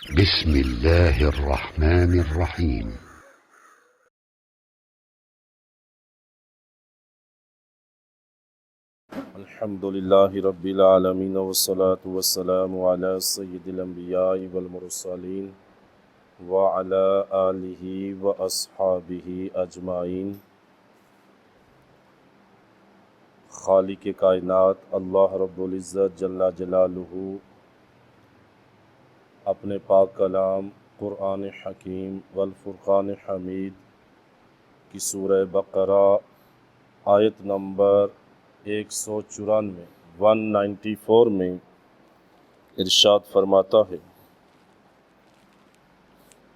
بسم الله الرحمن الرحيم. الحمد لله رب العالمين والصلاة والسلام على سيد الأنبياء والمرسلين وعلى آله وأصحابه أجمعين۔ خالق کائنات اللہ رب العزت جل جلالہ اپنے پاک کلام قرآن حکیم والفرقان حمید کی سورہ بقرہ آیت نمبر 194 میں ارشاد فرماتا ہے: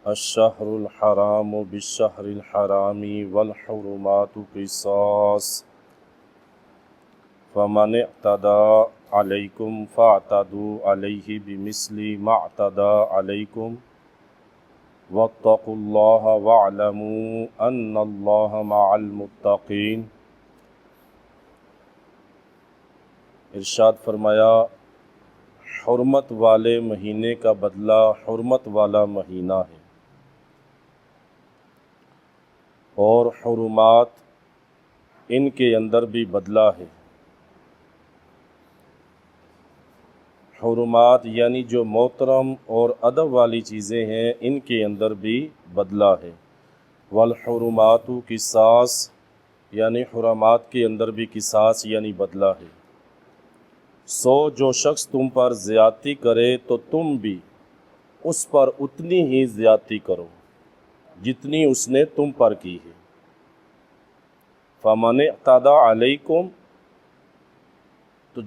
الشہر الحرام بالشہر الحرام والحرمات قصاص فمن اعتدى علیکم فاعتدوا علیہ بمثل ما اعتدى علیکم واتقوا اللہ واعلموا ان اللہ مع المتقین۔ ارشاد فرمایا، حرمت والے مہینے کا بدلہ حرمت والا مہینہ ہے، اور حرمات ان کے اندر بھی بدلہ ہے۔ حرمات یعنی جو محترم اور ادب والی چیزیں ہیں، ان کے اندر بھی بدلہ ہے۔ والحرمات قصاص یعنی حرمات کے اندر بھی قصاص یعنی بدلہ ہے۔ جو شخص تم پر زیادتی کرے تو تم بھی اس پر اتنی ہی زیادتی کرو جتنی اس نے تم پر کی ہے۔ فمن اعتدى علیکم، تو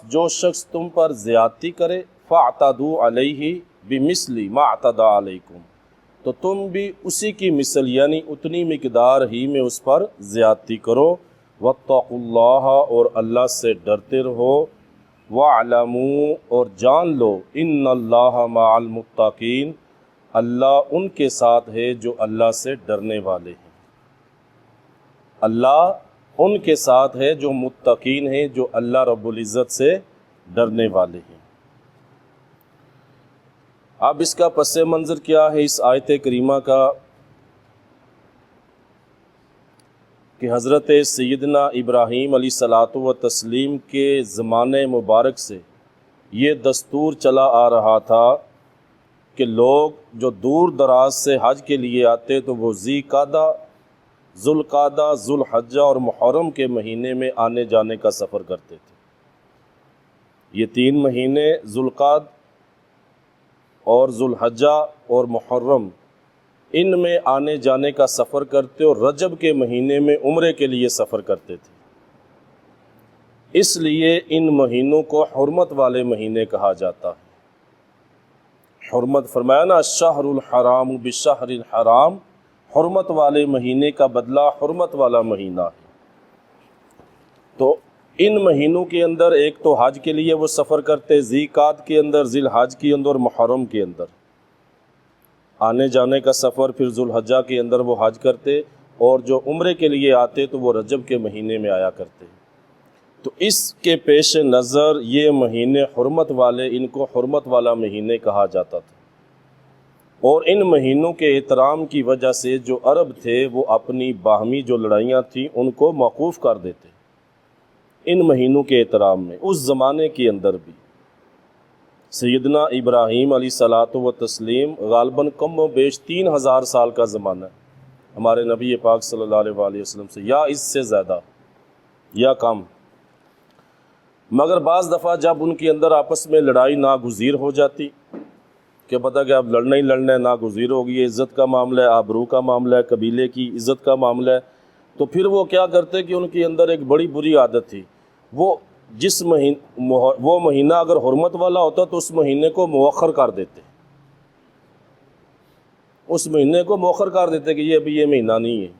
جو شخص تم پر زیادتی کرے، فاعتدوا علیہ بمثل ما اعتدى علیکم، تو تم بھی اسی کی مثل یعنی اتنی مقدار ہی میں اس پر زیادتی کرو۔ واتقوا اللہ، اور اللہ سے ڈرتے رہو۔ واعلموا، اور جان لو، ان اللہ مع المتقین، اللہ ان کے ساتھ ہے جو اللہ سے ڈرنے والے ہیں۔ اللہ ان کے ساتھ ہے جو متقین ہیں، جو اللہ رب العزت سے ڈرنے والے ہیں۔ اب اس کا پس منظر کیا ہے اس آیت کریمہ کا، کہ حضرت سیدنا ابراہیم علیہ الصلاۃ والتسلیم کے زمانے مبارک سے یہ دستور چلا آ رہا تھا کہ لوگ جو دور دراز سے حج کے لیے آتے تو وہ ذی قعدہ، ذوالقعدہ، ذوالحجہ اور محرم کے مہینے میں آنے جانے کا سفر کرتے تھے۔ یہ 3 مہینے ذوالقعدہ اور ذوالحجہ اور محرم، ان میں آنے جانے کا سفر کرتے، اور رجب کے مہینے میں عمرے کے لیے سفر کرتے تھے۔ اس لیے ان مہینوں کو حرمت والے مہینے کہا جاتا ہے۔ حرمت فرمایا نا، الشہر الحرام بالشہر الحرام، حرمت والے مہینے کا بدلہ حرمت والا مہینہ ہے۔ تو ان مہینوں کے اندر ایک تو حج کے لیے وہ سفر کرتے، ذی قعدہ کے اندر، ذی الحج کے اندر اور محرم کے اندر آنے جانے کا سفر، پھر ذوالحجہ کے اندر وہ حج کرتے، اور جو عمرے کے لیے آتے تو وہ رجب کے مہینے میں آیا کرتے۔ تو اس کے پیش نظر یہ مہینے حرمت والے، ان کو حرمت والا مہینے کہا جاتا تھا۔ اور ان مہینوں کے احترام کی وجہ سے جو عرب تھے وہ اپنی باہمی جو لڑائیاں تھیں ان کو موقوف کر دیتے ان مہینوں کے احترام میں۔ اس زمانے کے اندر بھی سیدنا ابراہیم علیہ الصلاۃ والتسلیم غالباً کم و بیش 3000 سال کا زمانہ ہے ہمارے نبی پاک صلی اللہ علیہ وآلہ وسلم سے، یا اس سے زیادہ یا کم۔ مگر بعض دفعہ جب ان کے اندر آپس میں لڑائی ناگزیر ہو جاتی کہ پتہ کہ اب لڑنا ہی لڑنا ہے، ناگزیر ہو گئی ہے، عزت کا معاملہ ہے، آبرو کا معاملہ ہے، قبیلے کی عزت کا معاملہ ہے، تو پھر وہ کیا کرتے کہ ان کے اندر ایک بڑی بری عادت تھی، وہ وہ مہینہ اگر حرمت والا ہوتا تو اس مہینے کو مؤخر کر دیتے، اس مہینے کو مؤخر کر دیتے کہ یہ ابھی یہ مہینہ نہیں ہے۔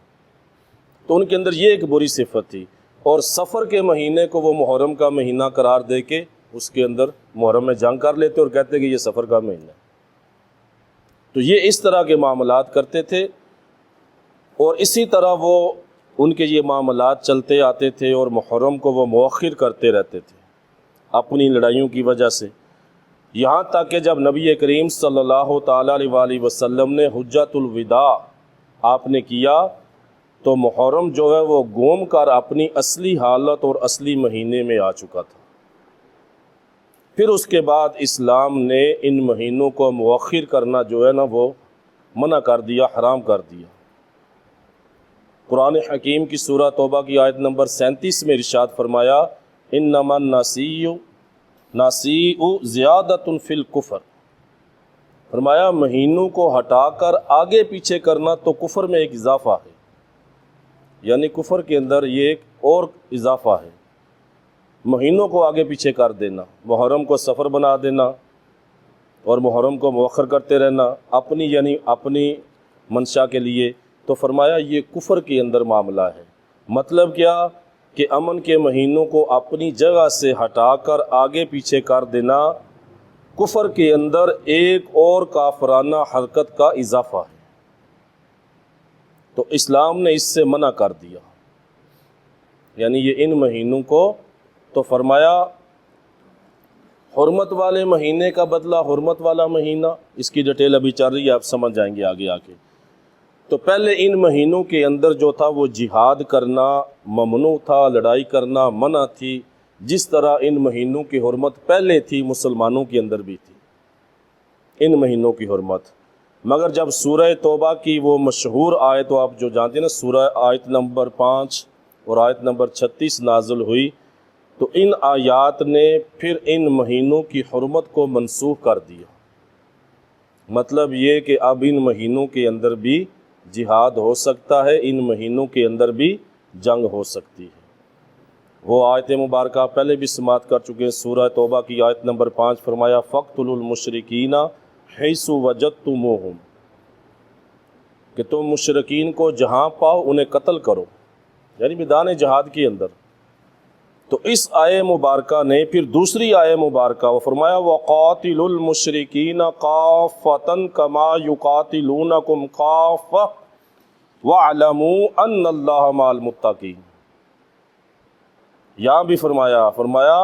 تو ان کے اندر یہ ایک بری صفت تھی، اور سفر کے مہینے کو وہ محرم کا مہینہ قرار دے کے اس کے اندر محرم میں جنگ کر لیتے اور کہتے کہ یہ سفر کا مہینہ ہے۔ تو یہ اس طرح کے معاملات کرتے تھے، اور اسی طرح وہ ان کے یہ معاملات چلتے آتے تھے، اور محرم کو وہ مؤخر کرتے رہتے تھے اپنی لڑائیوں کی وجہ سے۔ یہاں تک کہ جب نبی کریم صلی اللہ تعالیٰ علیہ وآلہ وسلم نے حجۃ الوداع آپ نے کیا تو محرم جو ہے وہ گم کر اپنی اصلی حالت اور اصلی مہینے میں آ چکا تھا۔ پھر اس کے بعد اسلام نے ان مہینوں کو مؤخر کرنا جو ہے نا وہ منع کر دیا، حرام کر دیا۔ قرآن حکیم کی سورہ توبہ کی آیت نمبر 37 میں ارشاد فرمایا انما النسیء زیادۃ فی الکفر، فرمایا مہینوں کو ہٹا کر آگے پیچھے کرنا تو کفر میں ایک اضافہ ہے، یعنی کفر کے اندر یہ ایک اور اضافہ ہے۔ مہینوں کو آگے پیچھے کر دینا، محرم کو سفر بنا دینا اور محرم کو مؤخر کرتے رہنا اپنی منشا کے لیے، تو فرمایا یہ کفر کے اندر معاملہ ہے۔ مطلب کیا کہ امن کے مہینوں کو اپنی جگہ سے ہٹا کر آگے پیچھے کر دینا کفر کے اندر ایک اور کافرانہ حرکت کا اضافہ ہے، تو اسلام نے اس سے منع کر دیا، یعنی یہ ان مہینوں کو، تو فرمایا حرمت والے مہینے کا بدلہ حرمت والا مہینہ، اس کی ڈیٹیل ابھی چل رہی ہے، آپ سمجھ جائیں گے آگے آگے۔ تو پہلے ان مہینوں کے اندر جو تھا وہ جہاد کرنا ممنوع تھا، لڑائی کرنا منع تھی، جس طرح ان مہینوں کی حرمت پہلے تھی مسلمانوں کے اندر بھی تھی ان مہینوں کی حرمت۔ مگر جب سورہ توبہ کی وہ مشہور آیت، آپ جو جانتے ہیں نا، سورہ آیت نمبر 5 اور آیت نمبر 36 نازل ہوئی، تو ان آیات نے پھر ان مہینوں کی حرمت کو منسوخ کر دیا۔ مطلب یہ کہ اب ان مہینوں کے اندر بھی جہاد ہو سکتا ہے، ان مہینوں کے اندر بھی جنگ ہو سکتی ہے۔ وہ آیت مبارکہ پہلے بھی سماعت کر چکے ہیں، سورہ توبہ کی آیت نمبر 5 فرمایا فَاقْتُلُوا الْمُشْرِكِينَ حَيْثُ وَجَدتُّمُوهُمْ، کہ تم مشرکین کو جہاں پاؤ انہیں قتل کرو، یعنی میدان جہاد کے اندر۔ تو اس آیہ مبارکہ نے پھر دوسری آیہ مبارکہ وہ فرمایا وَقَاتِلُوا الْمُشْرِكِينَ كَافَّةً كَمَا يُقَاتِلُونَكُمْ كَافَّةً وَاعْلَمُوا أَنَّ اللَّهَ مَعَ الْمُتَّقِينَ۔ یہاں بھی فرمایا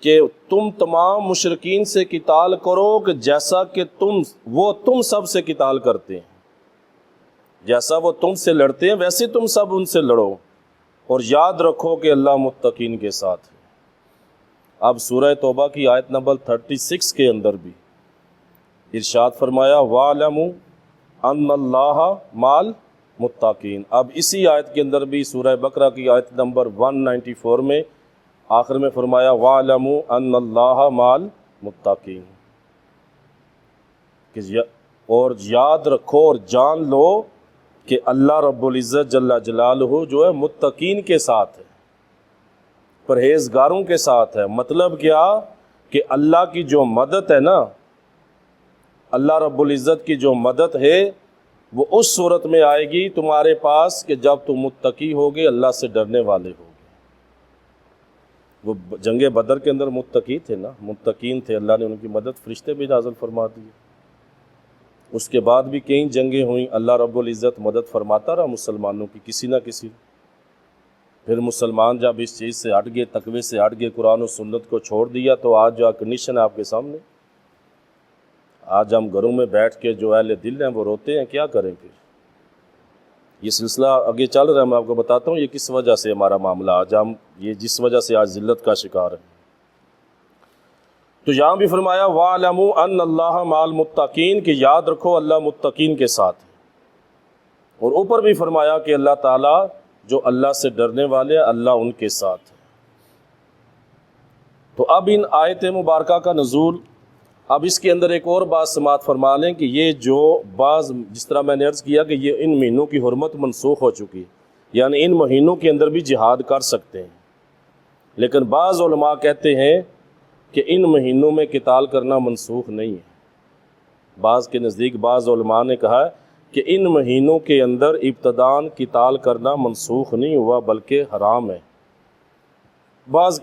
کہ تم تمام مشرکین سے قتال کرو کہ جیسا کہ تم سب سے قتال کرتے ہیں، جیسا وہ تم سے لڑتے ہیں ویسے تم سب ان سے لڑو، اور یاد رکھو کہ اللہ متقین کے ساتھ ہے۔ اب سورہ توبہ کی آیت نمبر 36 کے اندر بھی ارشاد فرمایا وَاعْلَمُوا أَنَّ اللَّهَ مَعَ الْمُتَّقِينَ۔ اب اسی آیت کے اندر بھی سورہ بقرہ کی آیت نمبر 194 میں آخر میں فرمایا وَاعْلَمُوا أَنَّ اللَّهَ مَعَ الْمُتَّقِينَ، کہ اور یاد رکھو اور جان لو کہ اللہ رب العزت جل جلالہ جو ہے متقین کے ساتھ ہے، پرہیزگاروں کے ساتھ ہے۔ مطلب کیا کہ اللہ کی جو مدد ہے نا، اللہ رب العزت کی جو مدد ہے وہ اس صورت میں آئے گی تمہارے پاس کہ جب تم متقی ہوگے، اللہ سے ڈرنے والے ہوگے۔ وہ جنگ بدر کے اندر متقی تھے نا، متقین تھے، اللہ نے ان کی مدد فرشتے بھی نازل فرما دیے۔ اس کے بعد بھی کئی جنگیں ہوئیں، اللہ رب العزت مدد فرماتا رہا مسلمانوں کی کسی نہ کسی۔ پھر مسلمان جب اس چیز سے ہٹ گئے، تقوی سے ہٹ گئے، قرآن و سنت کو چھوڑ دیا، تو آج جو کنڈیشن ہے آپ کے سامنے، آج ہم گھروں میں بیٹھ کے جو اہل دل ہیں وہ روتے ہیں، کیا کریں پھر؟ یہ سلسلہ آگے چل رہا ہے، میں آپ کو بتاتا ہوں یہ کس وجہ سے ہمارا معاملہ آج ہم یہ جس وجہ سے آج ذلت کا شکار ہیں۔ تو یہاں بھی فرمایا وَاعْلَمُوا أَنَّ اللَّهَ مَعَ الْمُتَّقِينَ، کہ یاد رکھو اللہ متقین کے ساتھ ہے۔ اور اوپر بھی فرمایا کہ اللہ تعالیٰ جو اللہ سے ڈرنے والے ہیں اللہ ان کے ساتھ ہے۔ تو اب ان آیت مبارکہ کا نزول، اب اس کے اندر ایک اور بات سماعت فرما لیں کہ یہ جو بعض، جس طرح میں نے عرض کیا کہ یہ ان مہینوں کی حرمت منسوخ ہو چکی ہے، یعنی ان مہینوں کے اندر بھی جہاد کر سکتے ہیں، لیکن بعض علماء کہتے ہیں کہ ان مہینوں میں قتال کرنا منسوخ نہیں ہے۔ بعض کے نزدیک بعض علماء نے کہا کہ ان مہینوں کے اندر ابتداً قتال کرنا منسوخ نہیں ہوا بلکہ حرام ہے۔ بعض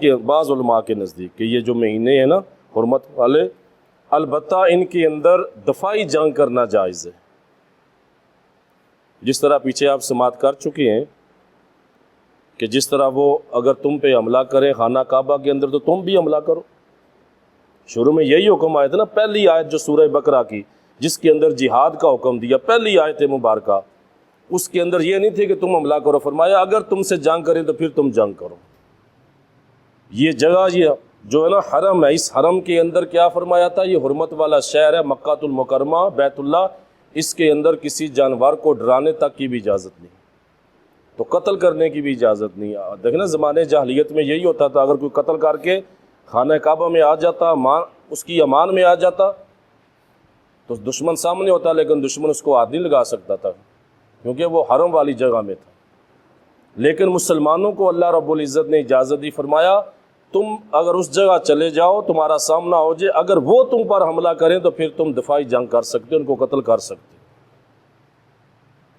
علماء کے نزدیک کہ یہ جو مہینے ہیں نا حرمت والے، البتہ ان کے اندر دفاعی جنگ کرنا جائز ہے، جس طرح پیچھے آپ سماعت کر چکے ہیں کہ جس طرح وہ اگر تم پہ حملہ کریں خانہ کعبہ کے اندر تو تم بھی حملہ کرو، شروع میں یہی حکم آیا تھا نا، پہلی آیت جو سورہ بقرہ کی جس کے اندر جہاد کا حکم دیا، پہلی آیت مبارکہ، اس کے اندر یہ نہیں تھے کہ تم حملہ کرو، فرمایا اگر تم سے جنگ کریں تو پھر تم جنگ کرو۔ یہ جگہ یہ جو ہے نا حرم ہے، اس حرم کے اندر کیا فرمایا تھا، یہ حرمت والا شہر ہے مکہ المکرمہ بیت اللہ، اس کے اندر کسی جانور کو ڈرانے تک کی بھی اجازت نہیں، تو قتل کرنے کی بھی اجازت نہیں۔ دیکھیں نا زمانے جاہلیت میں یہی ہوتا تھا، اگر کوئی قتل کر کے خانہ کعبہ میں آ جاتا، اس کی امان میں آ جاتا، تو دشمن سامنے ہوتا لیکن دشمن اس کو ہاتھ نہیں لگا سکتا تھا کیونکہ وہ حرم والی جگہ میں تھا۔ لیکن مسلمانوں کو اللہ رب العزت نے اجازت دی، فرمایا تم اگر اس جگہ چلے جاؤ، تمہارا سامنا ہو جائے، اگر وہ تم پر حملہ کریں تو پھر تم دفاعی جنگ کر سکتے، ان کو قتل کر سکتے۔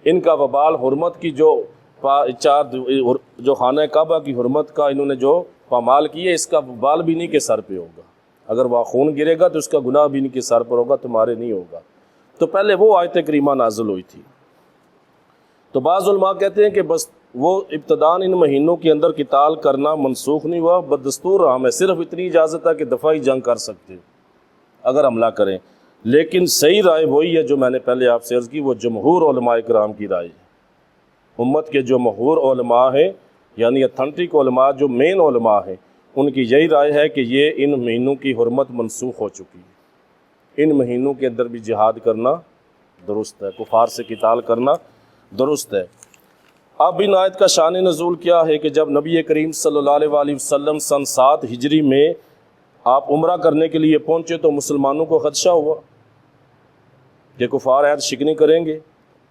ان کا وبال حرمت کی جو خانہ کعبہ کی حرمت کا انہوں نے جو پامال کی ہے، اس کا وبال بھی نہیں کے سر پہ ہوگا، اگر وہ خون گرے گا تو اس کا گناہ بھی نہیں کے سر پر ہوگا، تمہارے نہیں ہوگا۔ تو پہلے وہ آیت کریمہ نازل ہوئی تھی۔ تو بعض علماء کہتے ہیں کہ بس وہ ابتداً ان مہینوں کے اندر قتال کرنا منسوخ نہیں ہوا، بدستور رہا، میں صرف اتنی اجازت ہے کہ دفاعی جنگ کر سکتے اگر حملہ کریں۔ لیکن صحیح رائے وہی ہے جو میں نے پہلے آپ سے عرض کی، وہ جمہور علماء کرام کی رائے ہے۔ امت کے جو مشہور علماء ہیں، یعنی اتھنٹک علماء جو مین علماء ہیں، ان کی یہی رائے ہے کہ یہ ان مہینوں کی حرمت منسوخ ہو چکی ہے، ان مہینوں کے اندر بھی جہاد کرنا درست ہے، کفار سے قتال کرنا درست ہے۔ اب ان آیت کا شان نزول کیا ہے کہ جب نبی کریم صلی اللہ علیہ وآلہ وسلم سن 7 ہجری میں آپ عمرہ کرنے کے لیے پہنچے تو مسلمانوں کو خدشہ ہوا کہ کفار عہد شکنی کریں گے۔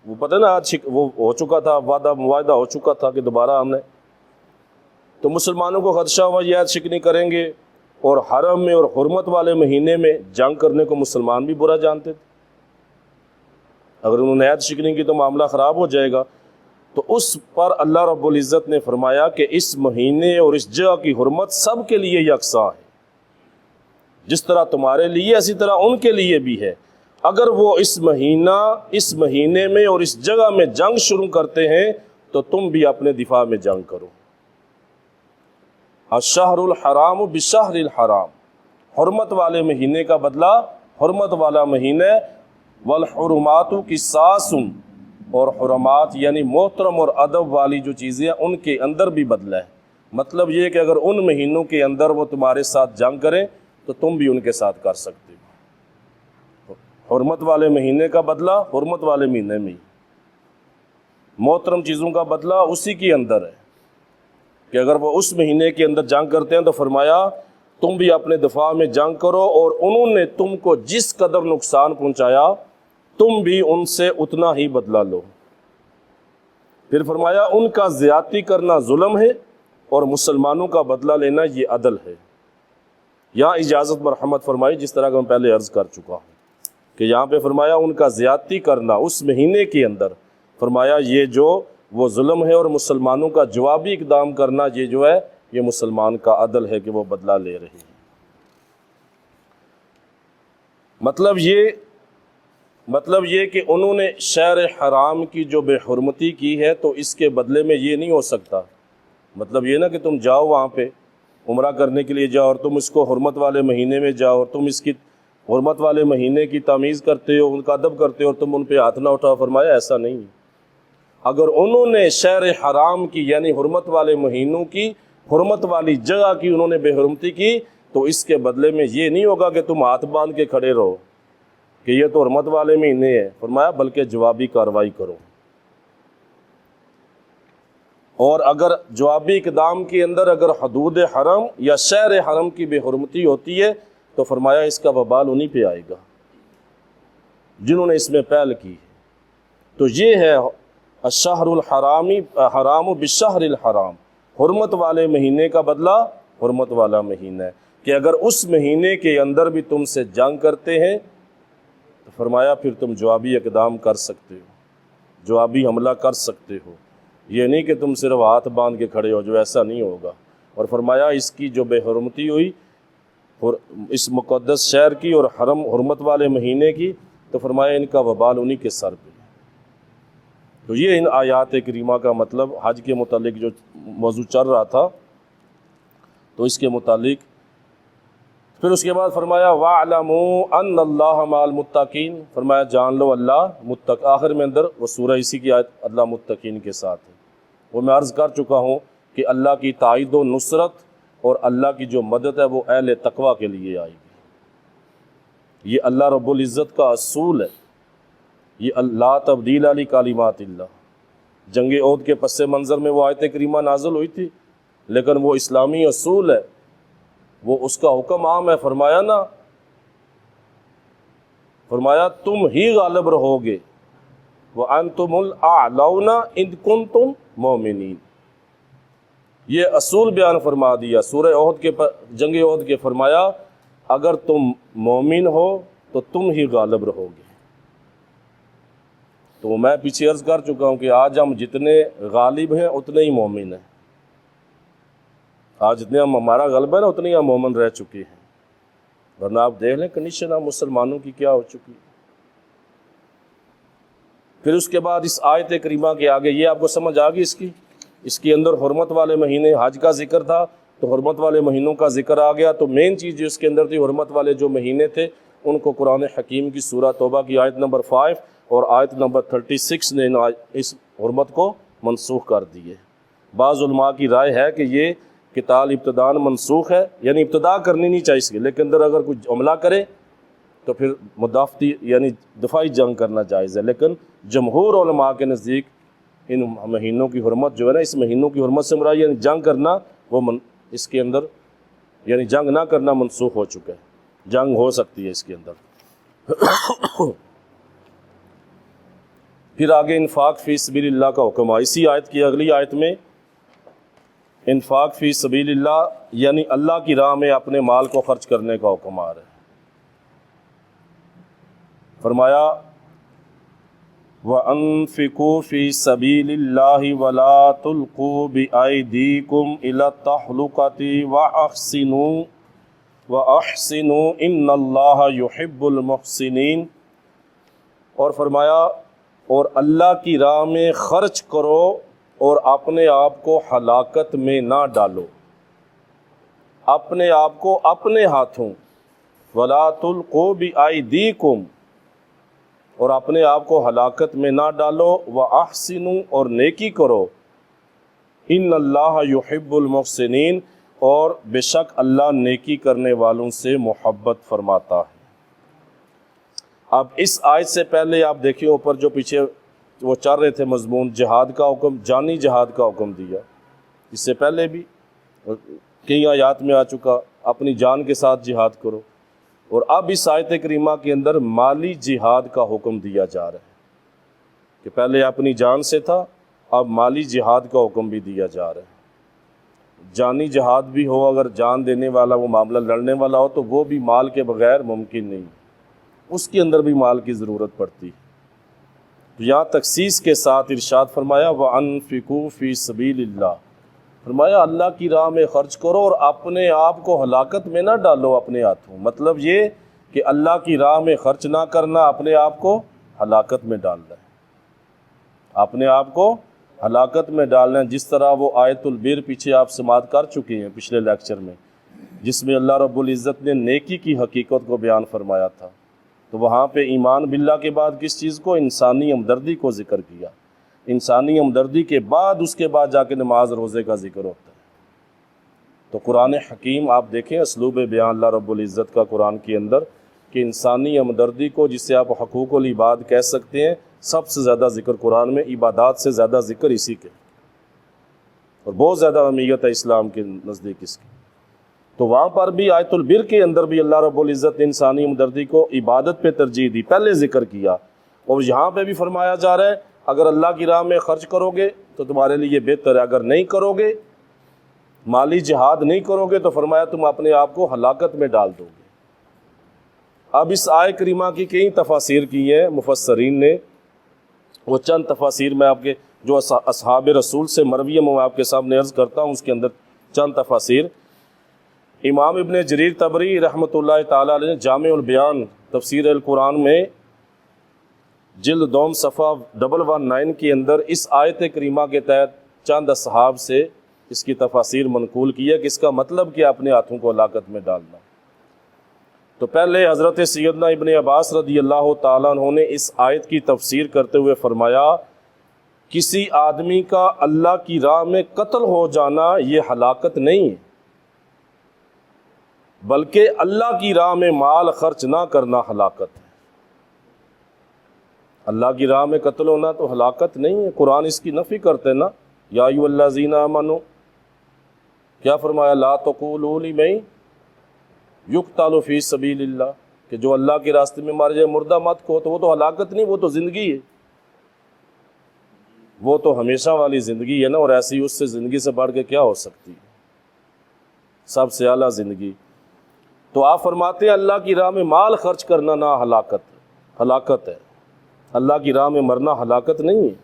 وہ پتہ نا وہ ہو چکا تھا، وعدہ معاہدہ ہو چکا تھا کہ دوبارہ ہم نے، تو مسلمانوں کو خدشہ ہوا یہ عہد شکنی کریں گے، اور حرم میں اور حرمت والے مہینے میں جنگ کرنے کو مسلمان بھی برا جانتے تھے، اگر انہوں نے عہد شکنی کی تو معاملہ خراب ہو جائے گا۔ تو اس پر اللہ رب العزت نے فرمایا کہ اس مہینے اور اس جگہ کی حرمت سب کے لیے یکساں ہے، جس طرح تمہارے لیے اسی طرح ان کے لیے بھی ہے۔ اگر وہ اس مہینے میں اور اس جگہ میں جنگ شروع کرتے ہیں تو تم بھی اپنے دفاع میں جنگ کرو۔ الشہر الحرام بشہر الحرام، حرمت والے مہینے کا بدلہ حرمت والا مہینہ، والحرمات قصاص، اور حرمات یعنی محترم اور ادب والی جو چیزیں ہیں ان کے اندر بھی بدلہ ہے۔ مطلب یہ کہ اگر ان مہینوں کے اندر وہ تمہارے ساتھ جنگ کریں تو تم بھی ان کے ساتھ کر سکتے ہو۔ حرمت والے مہینے کا بدلہ حرمت والے مہینے میں، محترم چیزوں کا بدلہ اسی کے اندر ہے کہ اگر وہ اس مہینے کے اندر جنگ کرتے ہیں تو فرمایا تم بھی اپنے دفاع میں جنگ کرو، اور انہوں نے تم کو جس قدر نقصان پہنچایا تم بھی ان سے اتنا ہی بدلہ لو۔ پھر فرمایا ان کا زیادتی کرنا ظلم ہے اور مسلمانوں کا بدلہ لینا یہ عدل ہے۔ یہاں اجازت مرحمت فرمائی، جس طرح کہ میں پہلے عرض کر چکا ہوں کہ یہاں پہ فرمایا ان کا زیادتی کرنا اس مہینے کے اندر، فرمایا یہ جو وہ ظلم ہے، اور مسلمانوں کا جوابی اقدام کرنا یہ جو ہے یہ مسلمان کا عدل ہے کہ وہ بدلہ لے رہے ہیں۔ مطلب یہ کہ انہوں نے شہر حرام کی جو بے حرمتی کی ہے تو اس کے بدلے میں یہ نہیں ہو سکتا، مطلب یہ نا کہ تم جاؤ وہاں پہ عمرہ کرنے کے لیے جاؤ اور تم اس کو حرمت والے مہینے میں جاؤ اور تم اس کی حرمت والے مہینے کی تمیز کرتے ہو، ان کا ادب کرتے ہو اور تم ان پہ ہاتھ نہ اٹھاؤ۔ فرمایا ایسا نہیں، اگر انہوں نے شہر حرام کی یعنی حرمت والے مہینوں کی، حرمت والی جگہ کی انہوں نے بے حرمتی کی تو اس کے بدلے میں یہ نہیں ہوگا کہ تم ہاتھ باندھ کے کھڑے رہو کہ یہ تو حرمت والے مہینے ہیں، فرمایا بلکہ جوابی کارروائی کرو۔ اور اگر جوابی اقدام کے اندر اگر حدود حرم یا شہر حرم کی بے حرمتی ہوتی ہے تو فرمایا اس کا وبال انہی پہ آئے گا جنہوں نے اس میں پہل کی۔ تو یہ ہے الشہر حرام بالشہر الحرام، حرمت والے مہینے کا بدلہ حرمت والا مہینہ ہے کہ اگر اس مہینے کے اندر بھی تم سے جنگ کرتے ہیں تو فرمایا پھر تم جوابی اقدام کر سکتے ہو، جوابی حملہ کر سکتے ہو، یہ نہیں کہ تم صرف ہاتھ باندھ کے کھڑے ہو، جو ایسا نہیں ہوگا۔ اور فرمایا اس کی جو بے حرمتی ہوئی اس مقدس شہر کی اور حرمت والے مہینے کی تو فرمایا ان کا وبال انہی کے سر پہ۔ تو یہ ان آیات کریمہ کا مطلب حج کے متعلق جو موضوع چل رہا تھا تو اس کے متعلق پھر اس کے بعد فرمایا وَاعْلَمُوا أَنَّ اللَّهَ مَعَ الْمُتَّقِينَ، فرمایا جان لو اللہ آخر میں اندر وہ سورہ اسی کی آیت اللہ متقین کے ساتھ ہے۔ وہ میں عرض کر چکا ہوں کہ اللہ کی تائید و نصرت اور اللہ کی جو مدد ہے وہ اہل تقوی کے لیے آئے گی۔ یہ اللہ رب العزت کا اصول ہے، یہ اللہ تبدیل علی کلمات اللہ۔ جنگ احد کے پس منظر میں وہ آیت کریمہ نازل ہوئی تھی، لیکن وہ اسلامی اصول ہے، وہ اس کا حکم عام ہے۔ فرمایا نا، فرمایا تم ہی غالب رہو گے، وَأَنْتُمُ الْأَعْلَوْنَ إِن كُنتُم مُؤْمِنِينَ۔ یہ اصول بیان فرما دیا سورہ احد کے جنگ احد کے، فرمایا اگر تم مومن ہو تو تم ہی غالب رہو گے۔ تو میں پیچھے عرض کر چکا ہوں کہ آج ہم جتنے غالب ہیں اتنے ہی مومن ہیں، آج جتنے ہمارا غلبہ ہے نا اتنے ہی ہم مومن رہ چکے ہیں، ورنہ آپ دیکھ لیں کنڈیشن آپ مسلمانوں کی کیا ہو چکی۔ پھر اس کے بعد اس آیت کریمہ کے آگے یہ آپ کو سمجھ آ گئی اس کے اندر حرمت والے مہینے، حج کا ذکر تھا تو حرمت والے مہینوں کا ذکر آ گیا۔ تو مین چیز جو اس کے اندر تھی، حرمت والے جو مہینے تھے ان کو قرآن حکیم کی سورہ توبہ کی آیت نمبر 5 اور آیت نمبر 36 نے اس حرمت کو منسوخ کر دیے۔ بعض علماء کی رائے ہے کہ یہ قتال ابتداءً منسوخ ہے، یعنی ابتدا کرنی نہیں چاہیے اس کی، لیکن اندر اگر کوئی حملہ کرے تو پھر مدافعتی یعنی دفاعی جنگ کرنا جائز ہے۔ لیکن جمہور علماء کے نزدیک ان مہینوں کی حرمت جو ہے نا، اس مہینوں کی حرمت سے مراد یعنی جنگ کرنا، وہ اس کے اندر یعنی جنگ نہ کرنا منسوخ ہو چکا ہے، جنگ ہو سکتی ہے اس کے اندر۔ پھر آگے انفاق فی سبیل اللہ کا حکم ہے، اسی آیت کی اگلی آیت میں انفاق فی سبیل اللہ یعنی اللہ کی راہ میں اپنے مال کو خرچ کرنے کا حکم آ رہا ہے۔ فرمایا وَأَنفِقُوا فِي سَبِيلِ اللَّهِ وَلَا تُلْقُوا بِأَيْدِيكُمْ إِلَى التَّهْلُكَةِ وَأَحْسِنُوا إِنَّ اللَّهَ يُحِبُّ الْمُحْسِنِينَ، اور فرمایا اور اللہ کی راہ میں خرچ کرو اور اپنے آپ کو ہلاکت میں نہ ڈالو، اپنے آپ کو اپنے ہاتھوں، وَلَا تُلْقُوا بِأَيْدِيكُمْ، اور اپنے آپ کو ہلاکت میں نہ ڈالو، وَأَحْسِنُوا، اور نیکی کرو، إِنَّ اللَّهَ يُحِبُّ الْمُحْسِنِينَ، اور بے شک اللہ نیکی کرنے والوں سے محبت فرماتا ہے۔ اب اس آیت سے پہلے آپ دیکھیں اوپر جو پیچھے وہ چل رہے تھے مضمون، جہاد کا حکم، جانی جہاد کا حکم دیا، اس سے پہلے بھی کئی آیات میں آ چکا اپنی جان کے ساتھ جہاد کرو، اور اب اس آیت کریمہ کے اندر مالی جہاد کا حکم دیا جا رہا ہے کہ پہلے اپنی جان سے تھا، اب مالی جہاد کا حکم بھی دیا جا رہا ہے۔ جانی جہاد بھی ہو، اگر جان دینے والا وہ معاملہ لڑنے والا ہو تو وہ بھی مال کے بغیر ممکن نہیں، اس کے اندر بھی مال کی ضرورت پڑتی ہے۔ تو یہاں تخصیص کے ساتھ ارشاد فرمایا وَأَنفِقُوا فِي سَبِيلِ اللَّهِ، فرمایا اللہ کی راہ میں خرچ کرو اور اپنے آپ کو ہلاکت میں نہ ڈالو اپنے ہاتھوں۔ مطلب یہ کہ اللہ کی راہ میں خرچ نہ کرنا اپنے آپ کو ہلاکت میں ڈالنا ہے، اپنے آپ کو ہلاکت میں ڈالنا ہے۔ جس طرح وہ آیت البر پیچھے آپ سماعت کر چکے ہیں پچھلے لیکچر میں، جس میں اللہ رب العزت نے نیکی کی حقیقت کو بیان فرمایا تھا، تو وہاں پہ ایمان باللہ کے بعد کس چیز کو؟ انسانی ہمدردی کو ذکر کیا۔ انسانی ہمدردی کے بعد اس کے بعد جا کے نماز روزے کا ذکر ہوتا ہے۔ تو قرآن حکیم آپ دیکھیں اسلوب بیان اللہ رب العزت کا قرآن کے اندر، کہ انسانی ہمدردی کو جسے آپ حقوق العباد کہہ سکتے ہیں، سب سے زیادہ ذکر قرآن میں، عبادات سے زیادہ ذکر اسی کے، اور بہت زیادہ اہمیت ہے اسلام کے نزدیک اس کی۔ تو وہاں پر بھی آیت البر کے اندر بھی اللہ رب العزت نے انسانی ہمدردی کو عبادت پہ ترجیح دی، پہلے ذکر کیا، اور یہاں پہ بھی فرمایا جا رہا ہے اگر اللہ کی راہ میں خرچ کرو گے تو تمہارے لیے بہتر ہے، اگر نہیں کرو گے، مالی جہاد نہیں کرو گے، تو فرمایا تم اپنے آپ کو ہلاکت میں ڈال دو گے۔ اب اس آیت کریمہ کی کئی تفاسیر کی ہیں مفسرین نے، وہ چند تفاسیر میں آپ کے جو اصحاب رسول سے مرویہ میں آپ کے سامنے عرض کرتا ہوں، اس کے اندر چند تفاسیر۔ امام ابن جریر طبری رحمۃ اللہ تعالیٰ علیہ نے جامع البیان تفسیر القرآن میں جلد دوم صفحہ 119 کے اندر اس آیت کریمہ کے تحت چند اصحاب سے اس کی تفاسیر منقول کی ہے کہ اس کا مطلب کہ اپنے ہاتھوں کو ہلاکت میں ڈالنا۔ تو پہلے حضرت سیدنا ابن عباس رضی اللہ تعالیٰ عنہ نے اس آیت کی تفسیر کرتے ہوئے فرمایا کسی آدمی کا اللہ کی راہ میں قتل ہو جانا یہ ہلاکت نہیں ہے، بلکہ اللہ کی راہ میں مال خرچ نہ کرنا ہلاکت ہے۔ اللہ کی راہ میں قتل ہونا تو ہلاکت نہیں ہے، قرآن اس کی نفی کرتے نا، یا ایھا الذین آمنوا، کیا فرمایا، لا تقولوا لمن یقتل فی سبیل اللہ، کہ جو اللہ کے راستے میں مارے جائے مردہ مت کہو، تو وہ تو ہلاکت نہیں، وہ تو زندگی ہے، وہ تو ہمیشہ والی زندگی ہے نا، اور ایسی اس سے زندگی سے بڑھ کے کیا ہو سکتی ہے، سب سے اعلیٰ زندگی۔ تو آپ فرماتے ہیں اللہ کی راہ میں مال خرچ کرنا نہ ہلاکت ہے، اللہ کی راہ میں مرنا ہلاکت نہیں ہے۔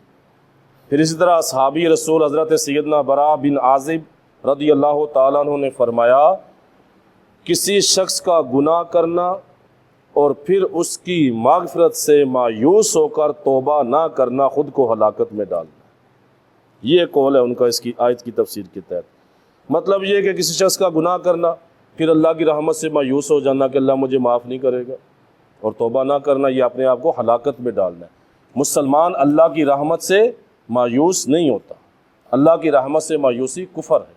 پھر اسی طرح اصحابی رسول حضرت سیدنا براء بن عازب رضی اللہ تعالیٰ عنہ نے فرمایا کسی شخص کا گناہ کرنا اور پھر اس کی مغفرت سے مایوس ہو کر توبہ نہ کرنا خود کو ہلاکت میں ڈالنا، یہ قول ہے ان کا اس کی آیت کی تفسیر کے تحت۔ مطلب یہ کہ کسی شخص کا گناہ کرنا پھر اللہ کی رحمت سے مایوس ہو جانا کہ اللہ مجھے معاف نہیں کرے گا، اور توبہ نہ کرنا، یہ اپنے آپ کو ہلاکت میں ڈالنا ہے۔ مسلمان اللہ کی رحمت سے مایوس نہیں ہوتا، اللہ کی رحمت سے مایوسی کفر ہے،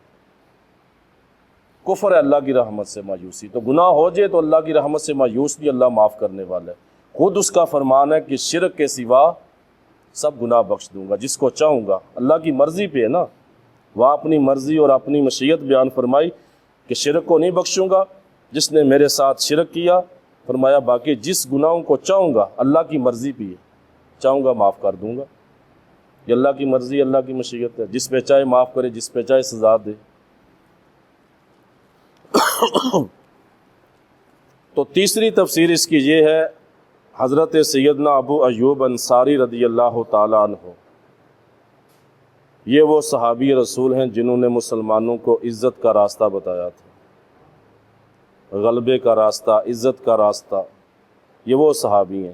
کفر ہے اللہ کی رحمت سے مایوسی۔ تو گناہ ہو جائے تو اللہ کی رحمت سے مایوس نہیں، اللہ معاف کرنے والا ہے۔ خود اس کا فرمان ہے کہ شرک کے سوا سب گناہ بخش دوں گا جس کو چاہوں گا، اللہ کی مرضی پہ ہے نا، وہ اپنی مرضی اور اپنی مشیت بیان فرمائی کہ شرک کو نہیں بخشوں گا جس نے میرے ساتھ شرک کیا، فرمایا باقی جس گناہوں کو چاہوں گا اللہ کی مرضی پہ ہے، چاہوں گا معاف کر دوں گا، یہ اللہ کی مرضی اللہ کی مشیت ہے، جس پہ چاہے معاف کرے جس پہ چاہے سزا دے۔ تو تیسری تفسیر اس کی یہ ہے، حضرت سیدنا ابو ایوب انصاری رضی اللہ تعالیٰ عنہ، یہ وہ صحابی رسول ہیں جنہوں نے مسلمانوں کو عزت کا راستہ بتایا تھا، غلبے کا راستہ، عزت کا راستہ، یہ وہ صحابی ہیں۔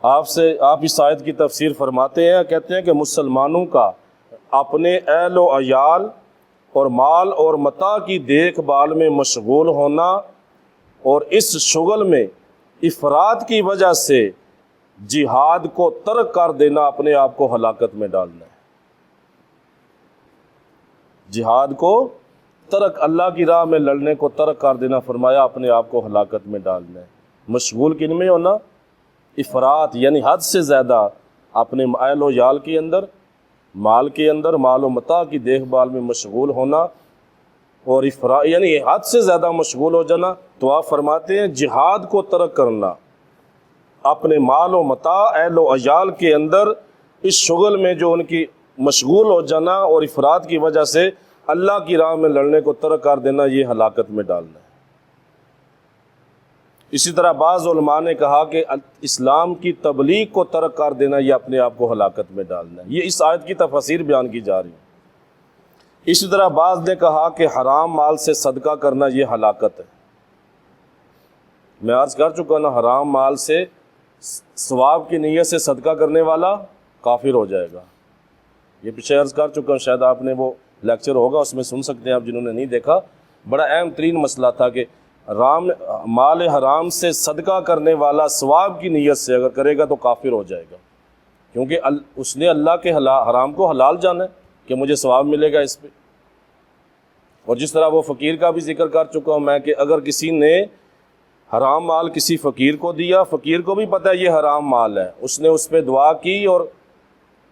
آپ اس آیت کی تفسیر فرماتے ہیں، کہتے ہیں کہ مسلمانوں کا اپنے اہل و عیال اور مال اور متاع کی دیکھ بھال میں مشغول ہونا اور اس شغل میں افراط کی وجہ سے جہاد کو ترک کر دینا اپنے آپ کو ہلاکت میں ڈالنا ہے۔ جہاد کو ترک، اللہ کی راہ میں لڑنے کو ترک کر دینا، فرمایا اپنے آپ کو ہلاکت میں ڈالنا ہے۔ مشغول کن میں ہونا؟ افراط، یعنی حد سے زیادہ اپنے اہل و عیال کے اندر، مال کے اندر، مال و متاع کی دیکھ بھال میں مشغول ہونا، اور افراط یعنی حد سے زیادہ مشغول ہو جانا۔ تو آپ فرماتے ہیں جہاد کو ترک کرنا، اپنے مال و متاع، اہل و عیال کے اندر اس شغل میں جو ان کی مشغول ہو جانا اور افراط کی وجہ سے اللہ کی راہ میں لڑنے کو ترک کر دینا، یہ ہلاکت میں ڈالنا ہے۔ اسی طرح بعض علماء نے کہا کہ اسلام کی تبلیغ کو ترک کر دینا، یہ اپنے آپ کو ہلاکت میں ڈالنا ہے۔ یہ اس آیت کی تفاسیر بیان کی جا رہی ہے۔ اسی طرح بعض نے کہا کہ حرام مال سے صدقہ کرنا یہ ہلاکت ہے۔ میں عرض کر چکا نا، حرام مال سے ثواب کی نیت سے صدقہ کرنے والا کافر ہو جائے گا، یہ پیچھے عرض کر چکا ہوں، شاید آپ نے وہ لیکچر ہوگا اس میں سن سکتے ہیں آپ جنہوں نے نہیں دیکھا۔ بڑا اہم ترین مسئلہ تھا کہ مال حرام سے صدقہ کرنے والا ثواب کی نیت سے اگر کرے گا تو کافر ہو جائے گا، کیونکہ اس نے اللہ کے حرام کو حلال جانا ہے کہ مجھے ثواب ملے گا اس پہ۔ اور جس طرح وہ فقیر کا بھی ذکر کر چکا ہوں میں کہ اگر کسی نے حرام مال کسی فقیر کو دیا، فقیر کو بھی پتہ ہے یہ حرام مال ہے، اس نے اس پہ دعا کی اور